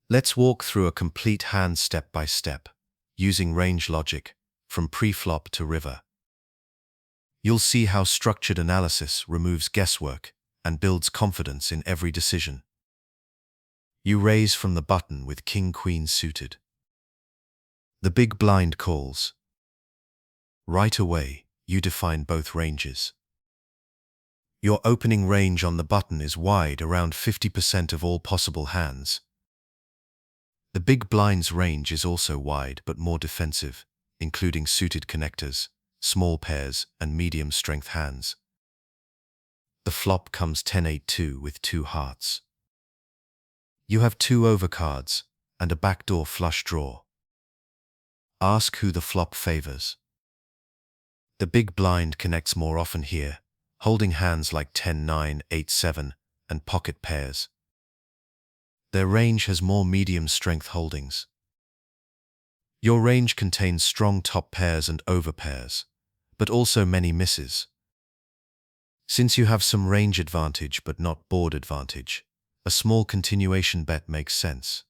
Let's walk through a complete hand step by step, using range logic, from preflop to river. You'll see how structured analysis removes guesswork and builds confidence in every decision. You raise from the button with king-queen suited. The big blind calls. Right away, you define both ranges. Your opening range on the button is wide, around 50% of all possible hands. The big blind's range is also wide but more defensive, including suited connectors, small pairs, and medium-strength hands. The flop comes 10-8-2 with 2 hearts. You have 2 overcards and a backdoor flush draw. Ask who the flop favors. The big blind connects more often here, holding hands like 10-9, 8-7, and pocket pairs. Their range has more medium-strength holdings. Your range contains strong top pairs and overpairs, but also many misses. Since you have some range advantage but not board advantage, a small continuation bet makes sense.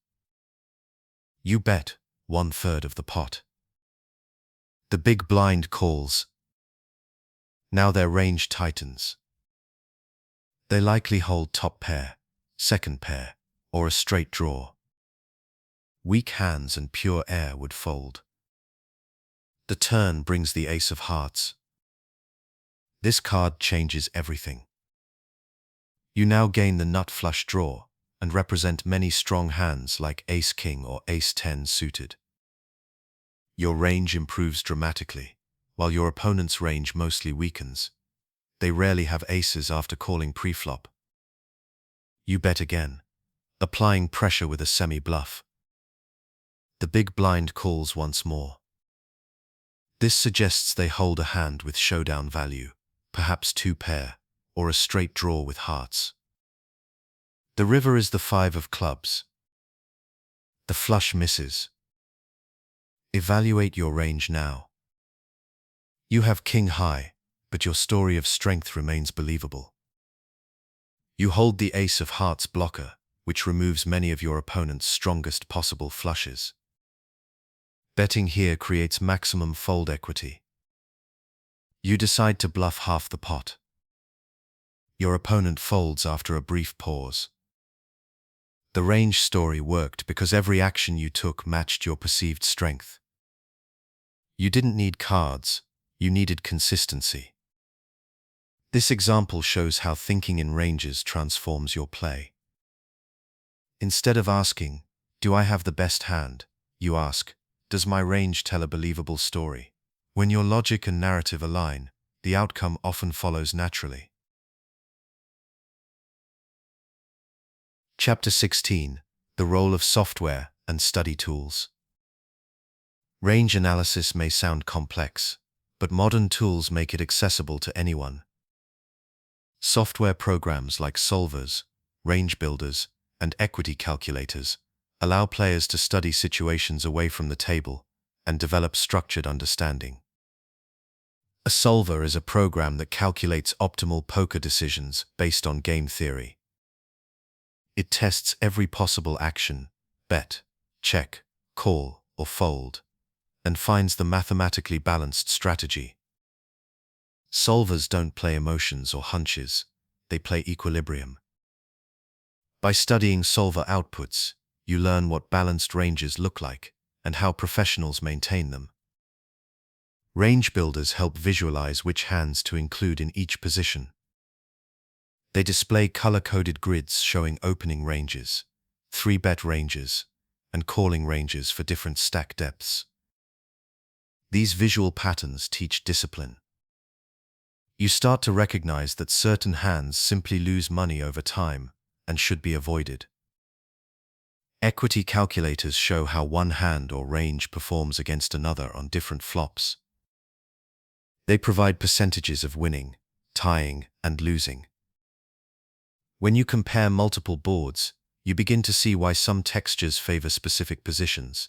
You bet 1/3 of the pot. The big blind calls. Now their range tightens. They likely hold top pair, second pair, or a straight draw. Weak hands and pure air would fold. The turn brings the ace of hearts. This card changes everything. You now gain the nut flush draw and represent many strong hands like ace-king or ace-10 suited. Your range improves dramatically, while your opponent's range mostly weakens. They rarely have aces after calling preflop. You bet again, applying pressure with a semi-bluff. The big blind calls once more. This suggests they hold a hand with showdown value, perhaps 2 pair, or a straight draw with hearts. The river is the 5 of clubs. The flush misses. Evaluate your range now. You have king high, but your story of strength remains believable. You hold the ace of hearts blocker, which removes many of your opponent's strongest possible flushes. Betting here creates maximum fold equity. You decide to bluff half the pot. Your opponent folds after a brief pause. The range story worked because every action you took matched your perceived strength. You didn't need cards, you needed consistency. This example shows how thinking in ranges transforms your play. Instead of asking, "Do I have the best hand?" you ask, "Does my range tell a believable story?" When your logic and narrative align, the outcome often follows naturally. Chapter 16. The Role of Software and Study Tools. Range analysis may sound complex, but modern tools make it accessible to anyone. Software programs like solvers, range builders, and equity calculators allow players to study situations away from the table and develop structured understanding. A solver is a program that calculates optimal poker decisions based on game theory. It tests every possible action, bet, check, call, or fold, and finds the mathematically balanced strategy. Solvers don't play emotions or hunches, they play equilibrium. By studying solver outputs, you learn what balanced ranges look like and how professionals maintain them. Range builders help visualize which hands to include in each position. They display color-coded grids showing opening ranges, 3-bet ranges, and calling ranges for different stack depths. These visual patterns teach discipline. You start to recognize that certain hands simply lose money over time and should be avoided. Equity calculators show how one hand or range performs against another on different flops. They provide percentages of winning, tying, and losing. When you compare multiple boards, you begin to see why some textures favor specific positions.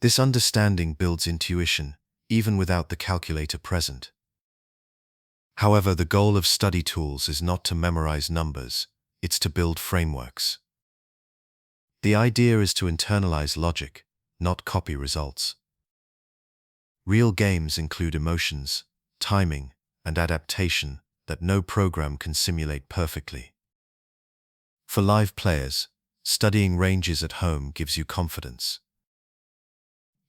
This understanding builds intuition, even without the calculator present. However, the goal of study tools is not to memorize numbers, it's to build frameworks. The idea is to internalize logic, not copy results. Real games include emotions, timing, and adaptation that no program can simulate perfectly. For live players, studying ranges at home gives you confidence.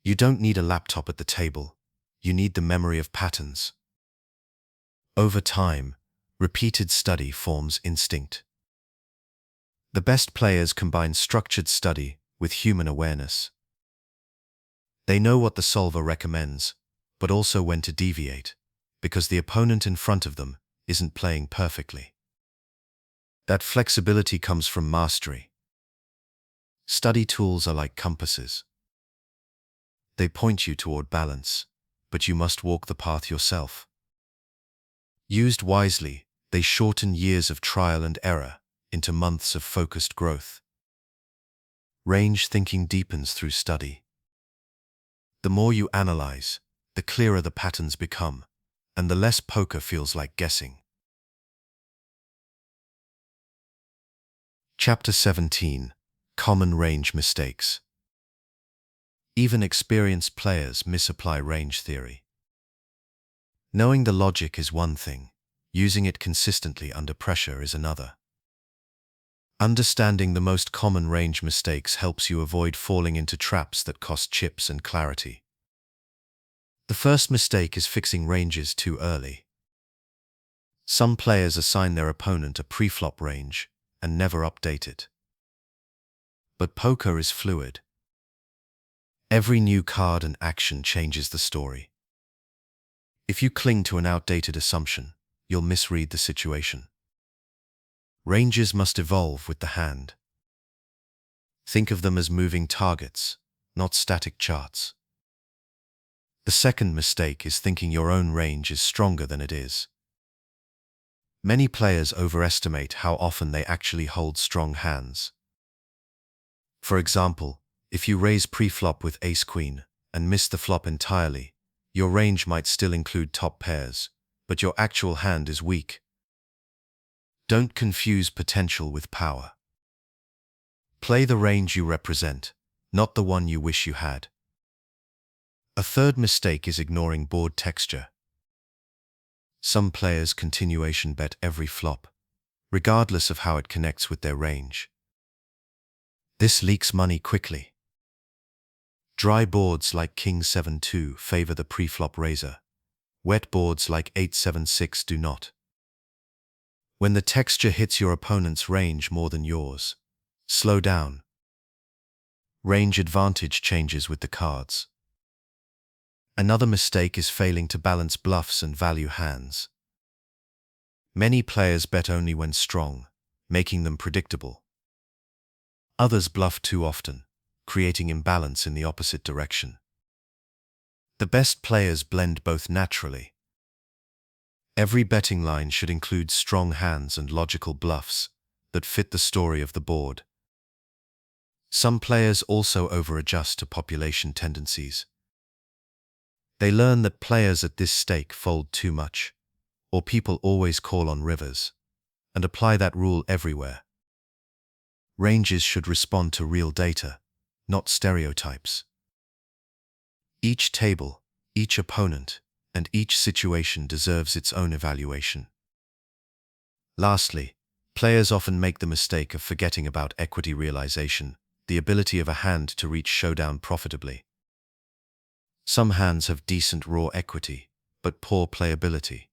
You don't need a laptop at the table, you need the memory of patterns. Over time, repeated study forms instinct. The best players combine structured study with human awareness. They know what the solver recommends, but also when to deviate, because the opponent in front of them isn't playing perfectly. That flexibility comes from mastery. Study tools are like compasses. They point you toward balance, but you must walk the path yourself. Used wisely, they shorten years of trial and error into months of focused growth. Range thinking deepens through study. The more you analyze, the clearer the patterns become, and the less poker feels like guessing. Chapter 17: Common Range Mistakes. Even experienced players misapply range theory. Knowing the logic is one thing, using it consistently under pressure is another. Understanding the most common range mistakes helps you avoid falling into traps that cost chips and clarity. The first mistake is fixing ranges too early. Some players assign their opponent a preflop range and never update it. But poker is fluid. Every new card and action changes the story. If you cling to an outdated assumption, you'll misread the situation. Ranges must evolve with the hand. Think of them as moving targets, not static charts. The second mistake is thinking your own range is stronger than it is. Many players overestimate how often they actually hold strong hands. For example, if you raise preflop with ace-queen and miss the flop entirely, your range might still include top pairs, but your actual hand is weak. Don't confuse potential with power. Play the range you represent, not the one you wish you had. A third mistake is ignoring board texture. Some players continuation bet every flop, regardless of how it connects with their range. This leaks money quickly. Dry boards like King 7-2 favor the preflop raiser. Wet boards like 8-7-6 do not. When the texture hits your opponent's range more than yours, slow down. Range advantage changes with the cards. Another mistake is failing to balance bluffs and value hands. Many players bet only when strong, making them predictable. Others bluff too often, creating imbalance in the opposite direction. The best players blend both naturally. Every betting line should include strong hands and logical bluffs that fit the story of the board. Some players also over-adjust to population tendencies. They learn that players at this stake fold too much, or people always call on rivers, and apply that rule everywhere. Ranges should respond to real data, not stereotypes. Each table, each opponent, and each situation deserves its own evaluation. Lastly, players often make the mistake of forgetting about equity realization, the ability of a hand to reach showdown profitably. Some hands have decent raw equity, but poor playability.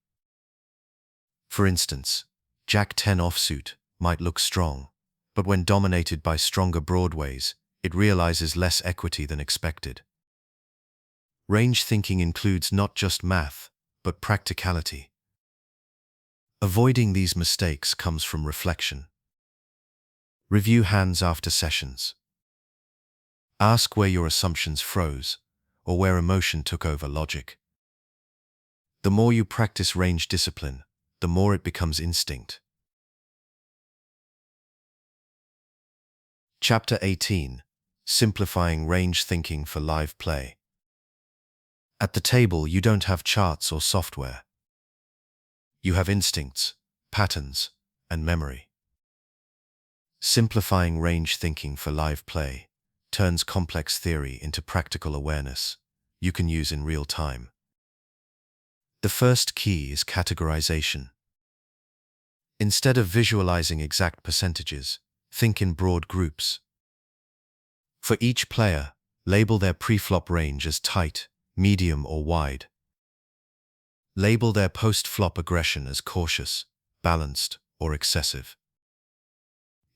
For instance, Jack-10 offsuit might look strong, but when dominated by stronger broadways, it realizes less equity than expected. Range thinking includes not just math, but practicality. Avoiding these mistakes comes from reflection. Review hands after sessions. Ask where your assumptions froze, or where emotion took over logic. The more you practice range discipline, the more it becomes instinct. Chapter 18. Simplifying range thinking for live play. At the table, you don't have charts or software. You have instincts, patterns, and memory. Simplifying range thinking for live play turns complex theory into practical awareness you can use in real time. The first key is categorization. Instead of visualizing exact percentages, think in broad groups. For each player, label their preflop range as tight, medium, or wide. Label their post-flop aggression as cautious, balanced, or excessive.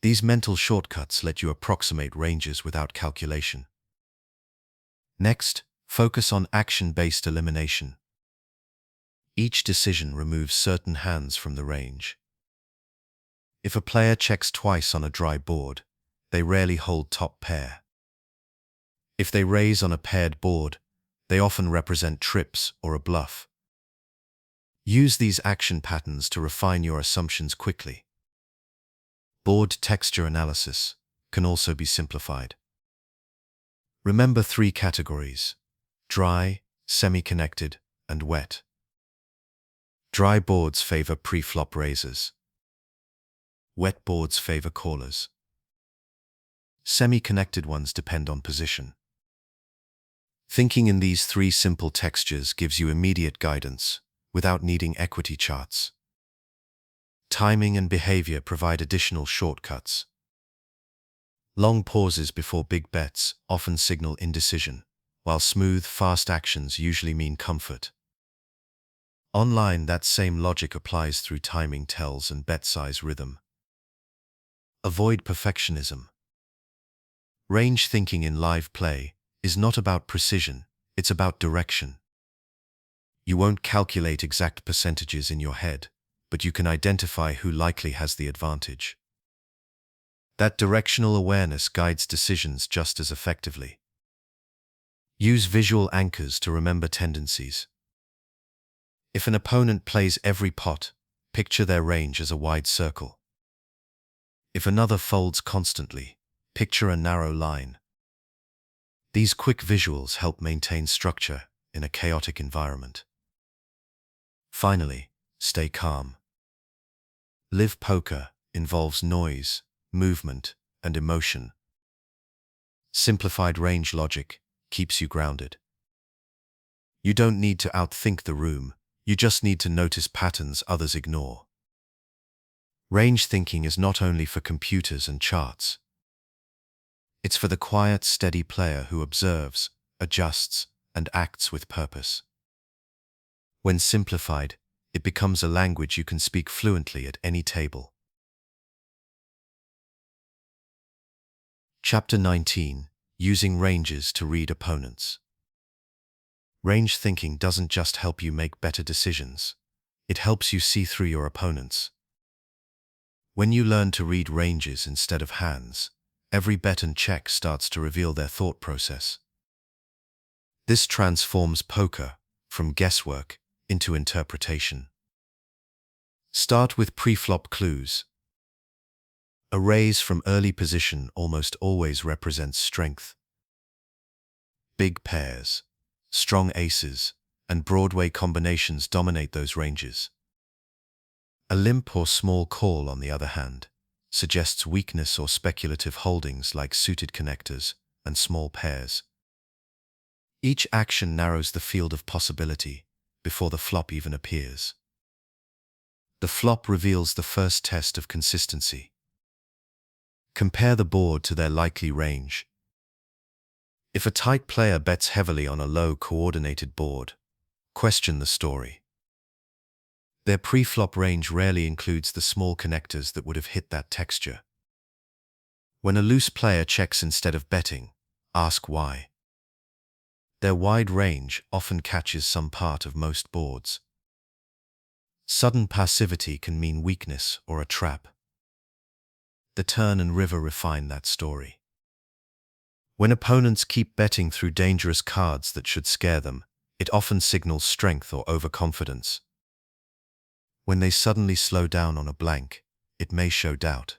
These mental shortcuts let you approximate ranges without calculation. Next, focus on action-based elimination. Each decision removes certain hands from the range. If a player checks twice on a dry board, they rarely hold top pair. If they raise on a paired board, they often represent trips or a bluff. Use these action patterns to refine your assumptions quickly. Board texture analysis can also be simplified. Remember 3 categories: dry, semi-connected, and wet. Dry boards favor preflop raisers. Wet boards favor callers. Semi-connected ones depend on position. Thinking in these 3 simple textures gives you immediate guidance without needing equity charts. Timing and behavior provide additional shortcuts. Long pauses before big bets often signal indecision, while smooth, fast actions usually mean comfort. Online, that same logic applies through timing tells and bet size rhythm. Avoid perfectionism. Range thinking in live play is not about precision, it's about direction. You won't calculate exact percentages in your head, but you can identify who likely has the advantage. That directional awareness guides decisions just as effectively. Use visual anchors to remember tendencies. If an opponent plays every pot, picture their range as a wide circle. If another folds constantly, picture a narrow line. These quick visuals help maintain structure in a chaotic environment. Finally, stay calm. Live poker involves noise, movement, and emotion. Simplified range logic keeps you grounded. You don't need to outthink the room, you just need to notice patterns others ignore. Range thinking is not only for computers and charts. It's for the quiet, steady player who observes, adjusts, and acts with purpose. When simplified, it becomes a language you can speak fluently at any table. Chapter 19. Using ranges to read opponents. Range thinking doesn't just help you make better decisions. It helps you see through your opponents. When you learn to read ranges instead of hands, every bet and check starts to reveal their thought process. This transforms poker from guesswork into interpretation. Start with preflop clues. A raise from early position almost always represents strength. Big pairs, strong aces, and Broadway combinations dominate those ranges. A limp or small call, on the other hand, suggests weakness or speculative holdings like suited connectors and small pairs. Each action narrows the field of possibility before the flop even appears. The flop reveals the first test of consistency. Compare the board to their likely range. If a tight player bets heavily on a low coordinated board, question the story. Their pre-flop range rarely includes the small connectors that would have hit that texture. When a loose player checks instead of betting, ask why. Their wide range often catches some part of most boards. Sudden passivity can mean weakness or a trap. The turn and river refine that story. When opponents keep betting through dangerous cards that should scare them, it often signals strength or overconfidence. When they suddenly slow down on a blank, it may show doubt.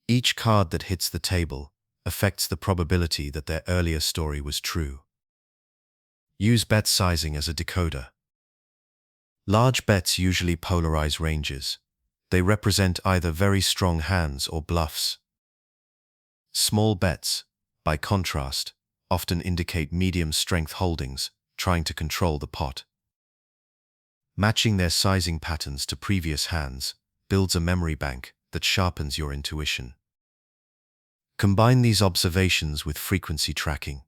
Each card that hits the table affects the probability that their earlier story was true. Use bet sizing as a decoder. Large bets usually polarize ranges. They represent either very strong hands or bluffs. Small bets, by contrast, often indicate medium-strength holdings trying to control the pot. Matching their sizing patterns to previous hands builds a memory bank that sharpens your intuition. Combine these observations with frequency tracking.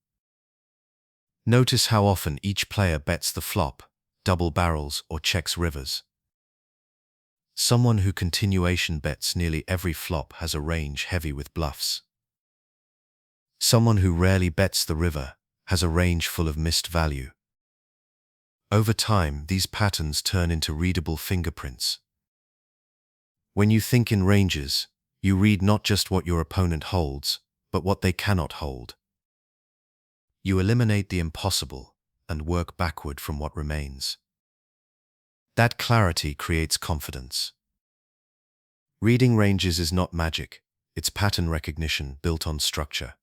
Notice how often each player bets the flop, double barrels, or checks rivers. Someone who continuation bets nearly every flop has a range heavy with bluffs. Someone who rarely bets the river has a range full of missed value. Over time, these patterns turn into readable fingerprints. When you think in ranges, you read not just what your opponent holds, but what they cannot hold. You eliminate the impossible and work backward from what remains. That clarity creates confidence. Reading ranges is not magic, it's pattern recognition built on structure.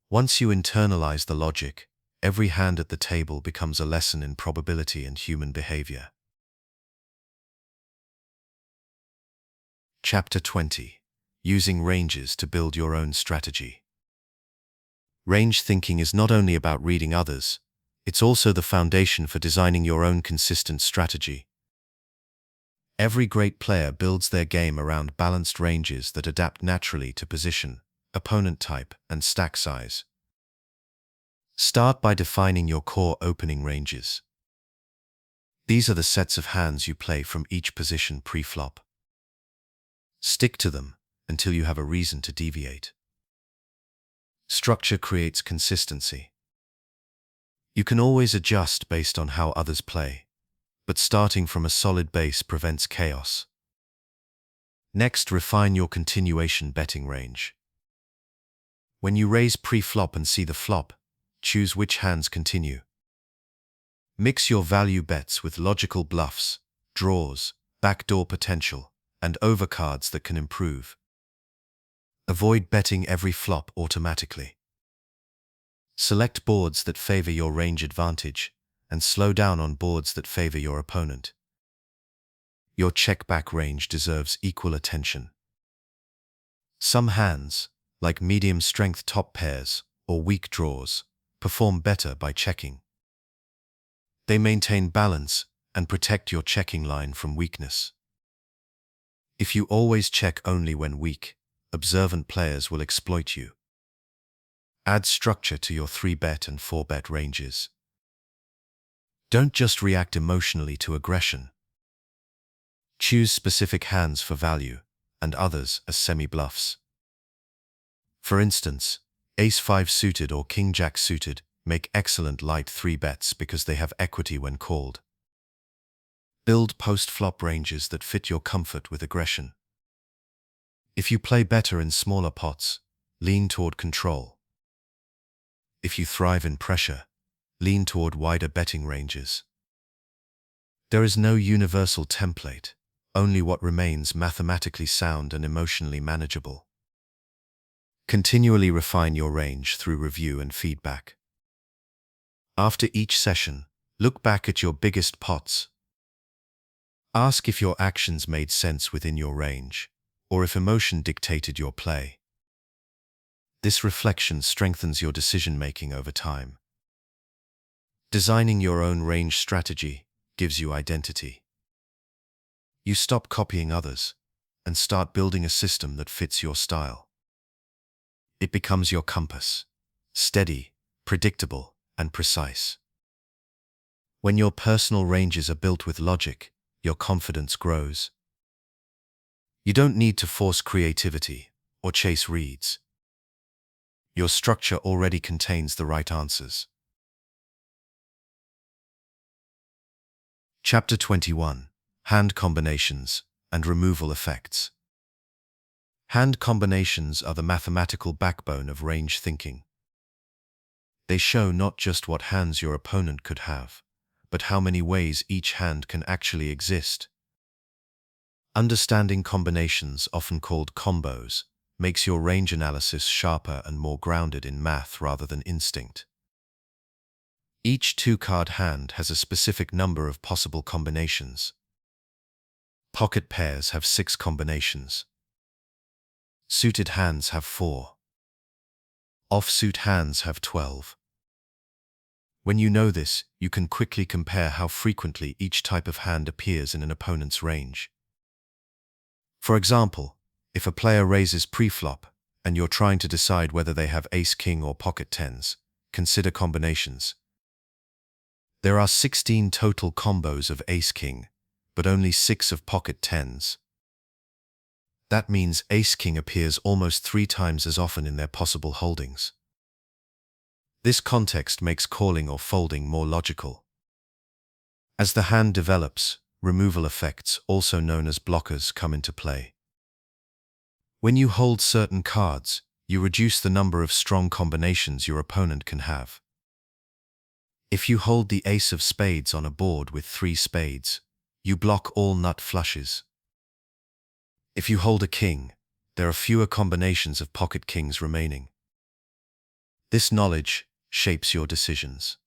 Once you internalize the logic, every hand at the table becomes a lesson in probability and human behavior. Chapter 20. Using ranges to build your own strategy. Range thinking is not only about reading others, it's also the foundation for designing your own consistent strategy. Every great player builds their game around balanced ranges that adapt naturally to position, opponent type, and stack size. Start by defining your core opening ranges. These are the sets of hands you play from each position pre-flop. Stick to them until you have a reason to deviate. Structure creates consistency. You can always adjust based on how others play, but starting from a solid base prevents chaos. Next, refine your continuation betting range. When you raise pre-flop and see the flop, choose which hands continue. Mix your value bets with logical bluffs, draws, backdoor potential, and overcards that can improve. Avoid betting every flop automatically. Select boards that favor your range advantage and slow down on boards that favor your opponent. Your check-back range deserves equal attention. Some hands, like medium-strength top pairs or weak draws, perform better by checking. They maintain balance and protect your checking line from weakness. If you always check only when weak, observant players will exploit you. Add structure to your 3-bet and 4-bet ranges. Don't just react emotionally to aggression. Choose specific hands for value and others as semi-bluffs. For instance, Ace-5 suited or King-Jack suited make excellent light 3-bets because they have equity when called. Build post-flop ranges that fit your comfort with aggression. If you play better in smaller pots, lean toward control. If you thrive in pressure, lean toward wider betting ranges. There is no universal template, only what remains mathematically sound and emotionally manageable. Continually refine your range through review and feedback. After each session, look back at your biggest pots. Ask if your actions made sense within your range, or if emotion dictated your play. This reflection strengthens your decision-making over time. Designing your own range strategy gives you identity. You stop copying others and start building a system that fits your style. It becomes your compass, steady, predictable, and precise. When your personal ranges are built with logic, your confidence grows. You don't need to force creativity or chase reads. Your structure already contains the right answers. Chapter 21: Hand Combinations and Removal Effects. Hand combinations are the mathematical backbone of range thinking. They show not just what hands your opponent could have, but how many ways each hand can actually exist. Understanding combinations, often called combos, makes your range analysis sharper and more grounded in math rather than instinct. Each two-card hand has a specific number of possible combinations. Pocket pairs have 6 combinations. Suited hands have 4. Offsuit hands have 12. When you know this, you can quickly compare how frequently each type of hand appears in an opponent's range. For example, if a player raises preflop and you're trying to decide whether they have ace-king or pocket tens, consider combinations. There are 16 total combos of ace-king, but only 6 of pocket tens. That means ace-king appears almost 3 times as often in their possible holdings. This context makes calling or folding more logical. As the hand develops, removal effects, also known as blockers, come into play. When you hold certain cards, you reduce the number of strong combinations your opponent can have. If you hold the ace of spades on a board with 3 spades, you block all nut flushes. If you hold a king, there are fewer combinations of pocket kings remaining. This knowledge shapes your decisions.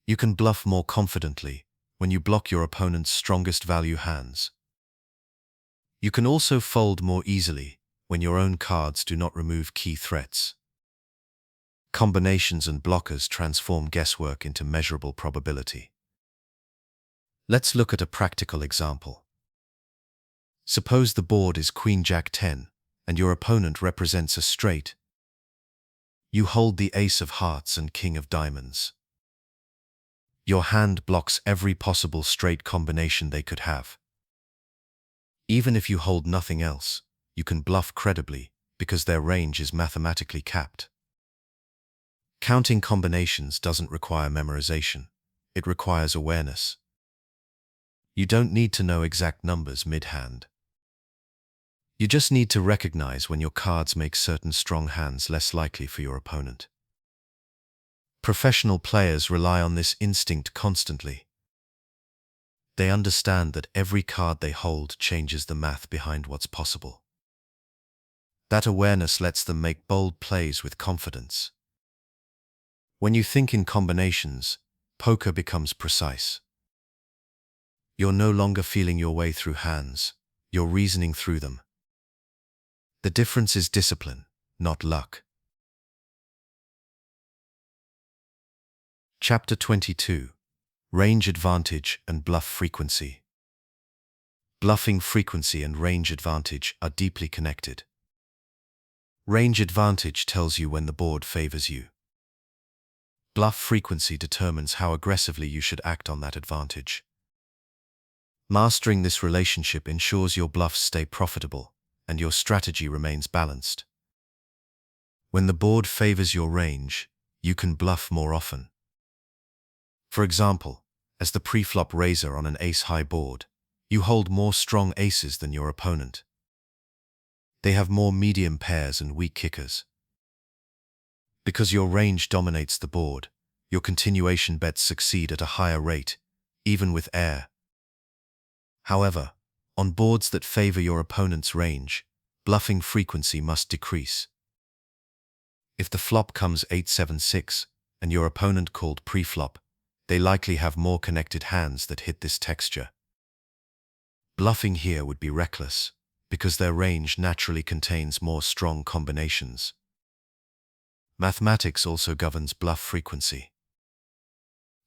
You can bluff more confidently when you block your opponent's strongest value hands. You can also fold more easily when your own cards do not remove key threats. Combinations and blockers transform guesswork into measurable probability. Let's look at a practical example. Suppose the board is Queen-Jack 10 and your opponent represents a straight. You hold the ace of hearts and king of diamonds. Your hand blocks every possible straight combination they could have. Even if you hold nothing else, you can bluff credibly because their range is mathematically capped. Counting combinations doesn't require memorization. It requires awareness. You don't need to know exact numbers mid-hand. You just need to recognize when your cards make certain strong hands less likely for your opponent. Professional players rely on this instinct constantly. They understand that every card they hold changes the math behind what's possible. That awareness lets them make bold plays with confidence. When you think in combinations, poker becomes precise. You're no longer feeling your way through hands, you're reasoning through them. The difference is discipline, not luck. Chapter 22: Range Advantage and Bluff Frequency. Bluffing frequency and range advantage are deeply connected. Range advantage tells you when the board favors you. Bluff frequency determines how aggressively you should act on that advantage. Mastering this relationship ensures your bluffs stay profitable and your strategy remains balanced. When the board favors your range, you can bluff more often. For example, as the preflop raiser on an ace-high board, you hold more strong aces than your opponent. They have more medium pairs and weak kickers. Because your range dominates the board, your continuation bets succeed at a higher rate, even with air. However, on boards that favor your opponent's range, bluffing frequency must decrease. If the flop comes 8-7-6 and your opponent called preflop, they likely have more connected hands that hit this texture. Bluffing here would be reckless. because their range naturally contains more strong combinations. Mathematics also governs bluff frequency.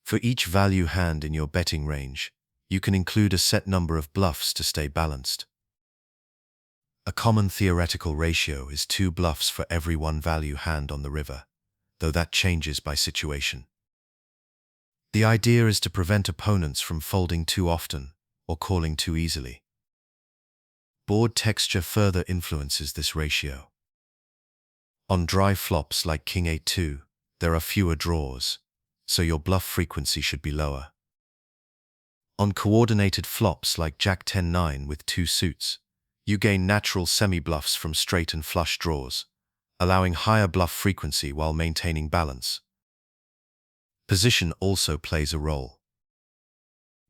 For each value hand in your betting range, you can include a set number of bluffs to stay balanced. A common theoretical ratio is 2 bluffs for every 1 value hand on the river, though that changes by situation. The idea is to prevent opponents from folding too often or calling too easily. Board texture further influences this ratio. On dry flops like King 8-2, there are fewer draws, so your bluff frequency should be lower. On coordinated flops like Jack 10-9 with 2 suits, you gain natural semi-bluffs from straight and flush draws, allowing higher bluff frequency while maintaining balance. Position also plays a role.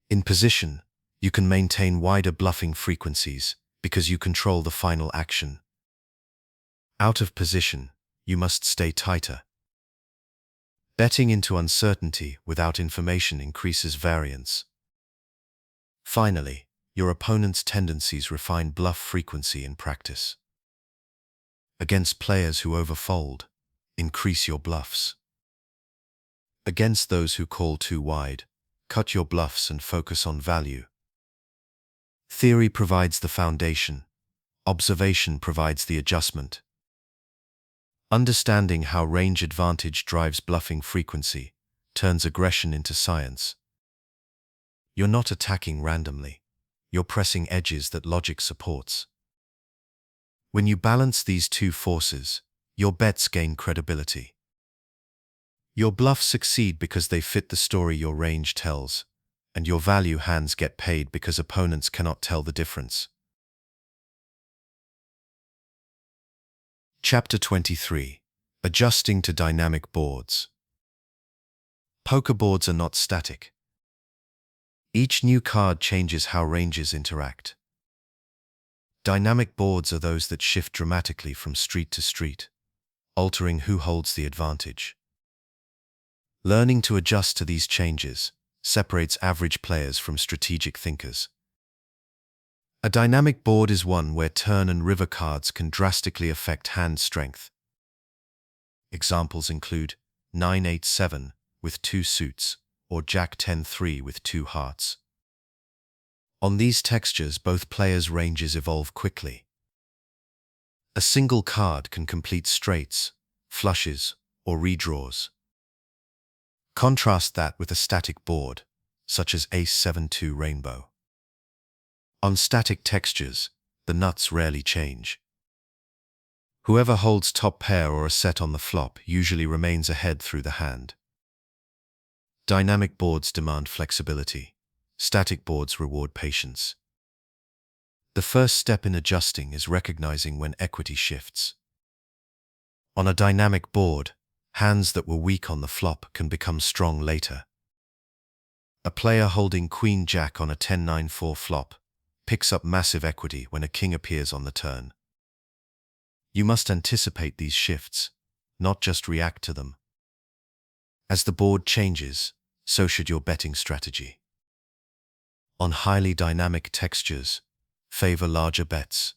In position, you can maintain wider bluffing frequencies because you control the final action. Out of position, you must stay tighter. Betting into uncertainty without information increases variance. Finally, your opponent's tendencies refine bluff frequency in practice. Against players who overfold, increase your bluffs. Against those who call too wide, cut your bluffs and focus on value. Theory provides the foundation. Observation provides the adjustment. Understanding how range advantage drives bluffing frequency turns aggression into science. You're not attacking randomly. You're pressing edges that logic supports. When you balance these two forces, your bets gain credibility. Your bluffs succeed because they fit the story your range tells, and your value hands get paid because opponents cannot tell the difference. Chapter 23. Adjusting to Dynamic Boards. Poker boards are not static. Each new card changes how ranges interact. Dynamic boards are those that shift dramatically from street to street, altering who holds the advantage. Learning to adjust to these changes separates average players from strategic thinkers. A dynamic board is one where turn and river cards can drastically affect hand strength. Examples include 9-8-7 with 2 suits or Jack 10-3 with 2 hearts. On these textures, both players' ranges evolve quickly. A single card can complete straights, flushes, or redraws. Contrast that with a static board, such as Ace-7-2 Rainbow. On static textures, the nuts rarely change. Whoever holds top pair or a set on the flop usually remains ahead through the hand. Dynamic boards demand flexibility. Static boards reward patience. The first step in adjusting is recognizing when equity shifts. On a dynamic board, hands that were weak on the flop can become strong later. A player holding Queen-Jack on a 10-9-4 flop picks up massive equity when a king appears on the turn. You must anticipate these shifts, not just react to them. As the board changes, so should your betting strategy. On highly dynamic textures, favor larger bets.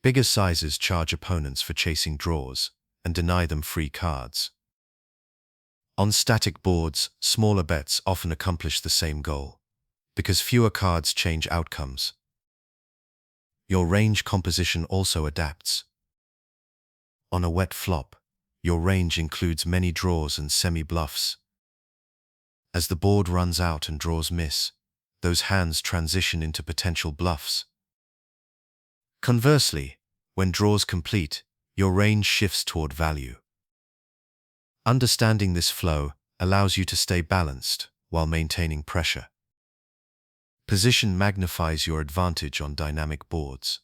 Bigger sizes charge opponents for chasing draws and deny them free cards. On static boards, smaller bets often accomplish the same goal, because fewer cards change outcomes. Your range composition also adapts. On a wet flop, your range includes many draws and semi-bluffs. As the board runs out and draws miss, those hands transition into potential bluffs. Conversely, when draws complete, your range shifts toward value. Understanding this flow allows you to stay balanced while maintaining pressure. Position magnifies your advantage on dynamic boards.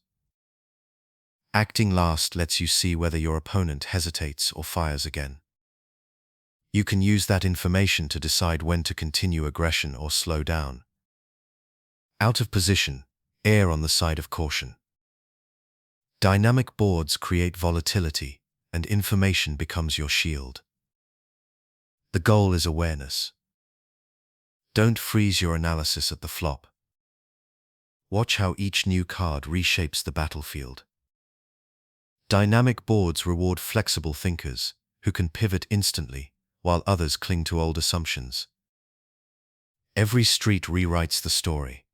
Acting last lets you see whether your opponent hesitates or fires again. You can use that information to decide when to continue aggression or slow down. Out of position, err on the side of caution. Dynamic boards create volatility, and information becomes your shield. The goal is awareness. Don't freeze your analysis at the flop. Watch how each new card reshapes the battlefield. Dynamic boards reward flexible thinkers who can pivot instantly, while others cling to old assumptions. Every street rewrites the story.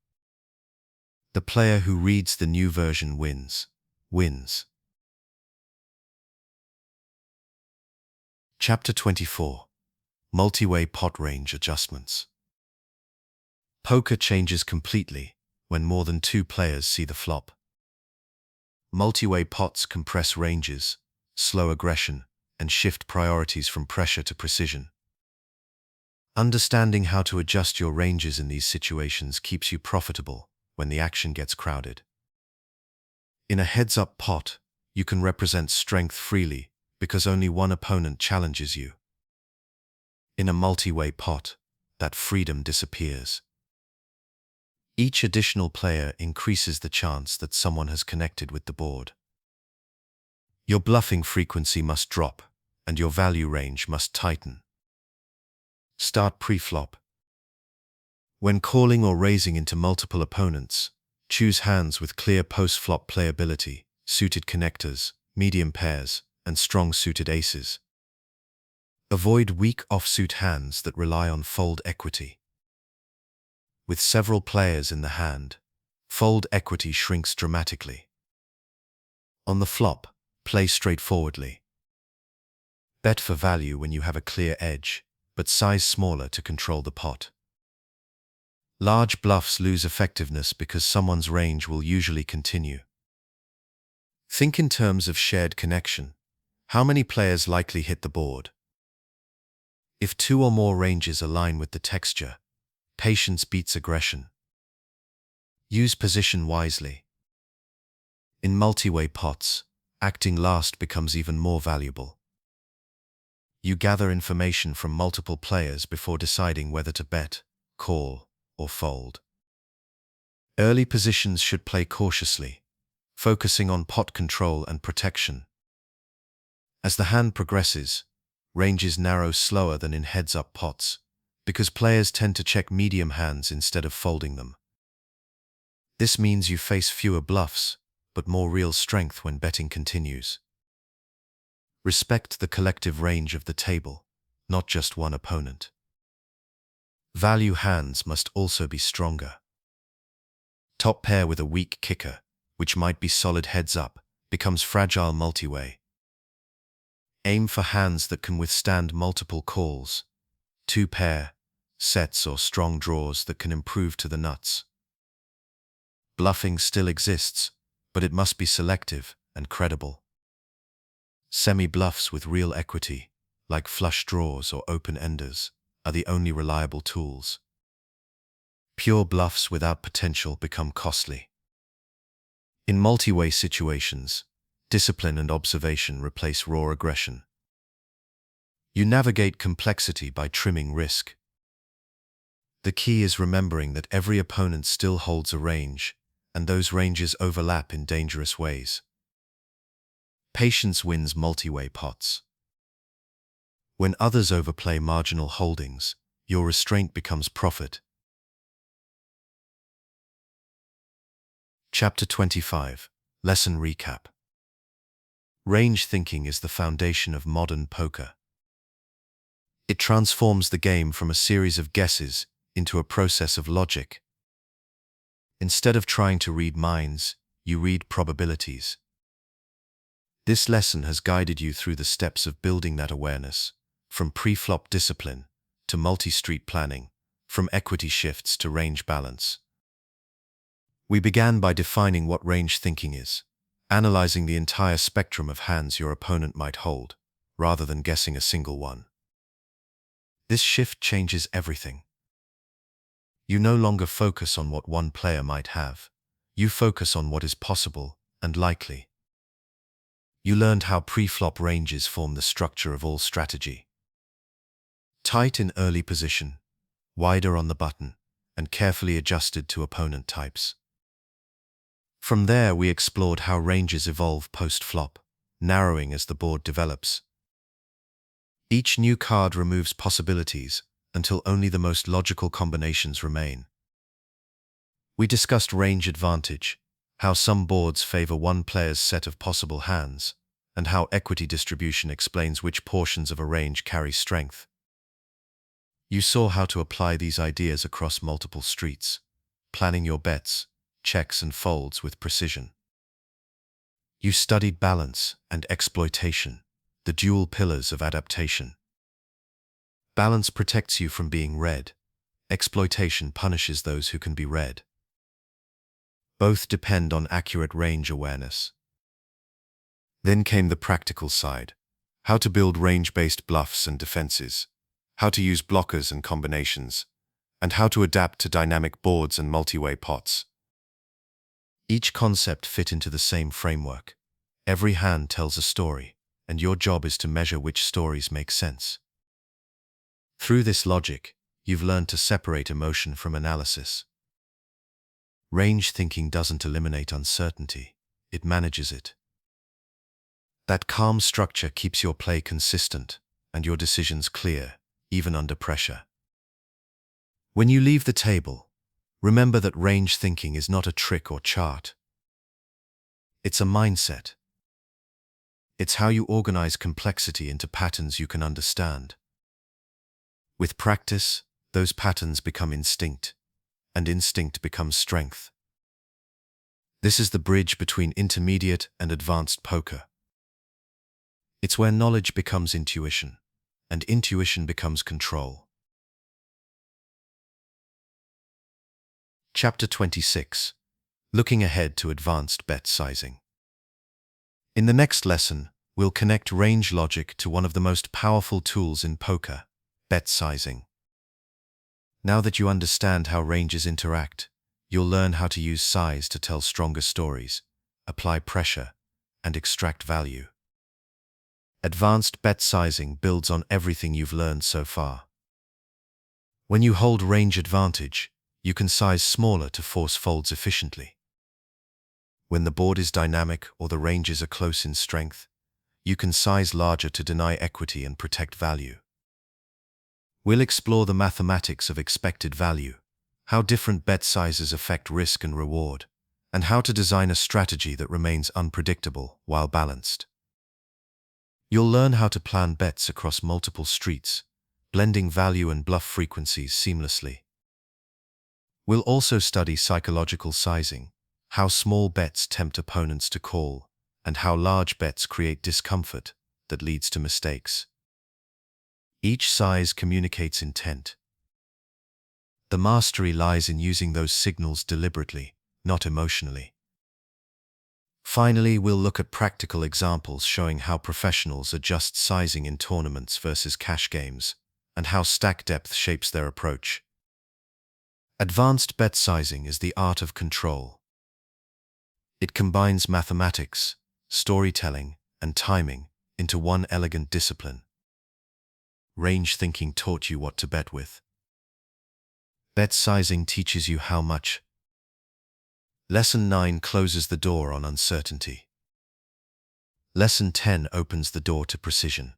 The player who reads the new version wins. Chapter 24. Multiway pot range adjustments. Poker changes completely when more than two players see the flop. Multiway pots compress ranges, slow aggression, and shift priorities from pressure to precision. Understanding how to adjust your ranges in these situations keeps you profitable when the action gets crowded. In a heads-up pot, you can represent strength freely because only one opponent challenges you. In a multi-way pot, that freedom disappears. Each additional player increases the chance that someone has connected with the board. Your bluffing frequency must drop, and your value range must tighten. Start preflop. When calling or raising into multiple opponents, choose hands with clear post-flop playability, suited connectors, medium pairs, and strong suited aces. Avoid weak offsuit hands that rely on fold equity. With several players in the hand, fold equity shrinks dramatically. On the flop, play straightforwardly. Bet for value when you have a clear edge, but size smaller to control the pot. Large bluffs lose effectiveness because someone's range will usually continue. Think in terms of shared connection. How many players likely hit the board? If two or more ranges align with the texture, patience beats aggression. Use position wisely. In multi-way pots, acting last becomes even more valuable. You gather information from multiple players before deciding whether to bet, call, or fold. Early positions should play cautiously, focusing on pot control and protection. As the hand progresses, ranges narrow slower than in heads-up pots, because players tend to check medium hands instead of folding them. This means you face fewer bluffs, but more real strength when betting continues. Respect the collective range of the table, not just one opponent. Value hands must also be stronger. Top pair with a weak kicker, which might be solid heads-up, becomes fragile multi-way. Aim for hands that can withstand multiple calls, two pair, sets or strong draws that can improve to the nuts. Bluffing still exists, but it must be selective and credible. Semi-bluffs with real equity, like flush draws or open-enders, are the only reliable tools. Pure bluffs without potential become costly. In multi-way situations, discipline and observation replace raw aggression. You navigate complexity by trimming risk. The key is remembering that every opponent still holds a range, and those ranges overlap in dangerous ways. Patience wins multi-way pots. When others overplay marginal holdings, your restraint becomes profit. Chapter 25. Lesson Recap. Range thinking is the foundation of modern poker. It transforms the game from a series of guesses into a process of logic. Instead of trying to read minds, you read probabilities. This lesson has guided you through the steps of building that awareness, from pre-flop discipline to multi-street planning, from equity shifts to range balance. We began by defining what range thinking is, analyzing the entire spectrum of hands your opponent might hold, rather than guessing a single one. This shift changes everything. You no longer focus on what one player might have. You focus on what is possible and likely. You learned how pre-flop ranges form the structure of all strategy. Tight in early position, wider on the button, and carefully adjusted to opponent types. From there, we explored how ranges evolve post-flop, narrowing as the board develops. Each new card removes possibilities until only the most logical combinations remain. We discussed range advantage, how some boards favor one player's set of possible hands, and how equity distribution explains which portions of a range carry strength. You saw how to apply these ideas across multiple streets, planning your bets, checks and folds with precision. You studied balance and exploitation, the dual pillars of adaptation. Balance protects you from being read. Exploitation punishes those who can be read. Both depend on accurate range awareness. Then came the practical side, how to build range-based bluffs and defenses, how to use blockers and combinations, and how to adapt to dynamic boards and multi-way pots. Each concept fit into the same framework. Every hand tells a story, and your job is to measure which stories make sense. Through this logic, you've learned to separate emotion from analysis. Range thinking doesn't eliminate uncertainty, it manages it. That calm structure keeps your play consistent and your decisions clear, even under pressure. When you leave the table, remember that range thinking is not a trick or chart. It's a mindset. It's how you organize complexity into patterns you can understand. With practice, those patterns become instinct, and instinct becomes strength. This is the bridge between intermediate and advanced poker. It's where knowledge becomes intuition, and intuition becomes control. Chapter 26. Looking ahead to advanced bet sizing. In the next lesson, we'll connect range logic to one of the most powerful tools in poker, bet sizing. Now that you understand how ranges interact, you'll learn how to use size to tell stronger stories, apply pressure, and extract value. Advanced bet sizing builds on everything you've learned so far. When you hold range advantage, you can size smaller to force folds efficiently. When the board is dynamic or the ranges are close in strength, you can size larger to deny equity and protect value. We'll explore the mathematics of expected value, how different bet sizes affect risk and reward, and how to design a strategy that remains unpredictable while balanced. You'll learn how to plan bets across multiple streets, blending value and bluff frequencies seamlessly. We'll also study psychological sizing, how small bets tempt opponents to call, and how large bets create discomfort that leads to mistakes. Each size communicates intent. The mastery lies in using those signals deliberately, not emotionally. Finally, we'll look at practical examples showing how professionals adjust sizing in tournaments versus cash games, and how stack depth shapes their approach. Advanced bet sizing is the art of control. It combines mathematics, storytelling, and timing into one elegant discipline. Range thinking taught you what to bet with. Bet sizing teaches you how much. Lesson 9 closes the door on uncertainty. Lesson 10 opens the door to precision.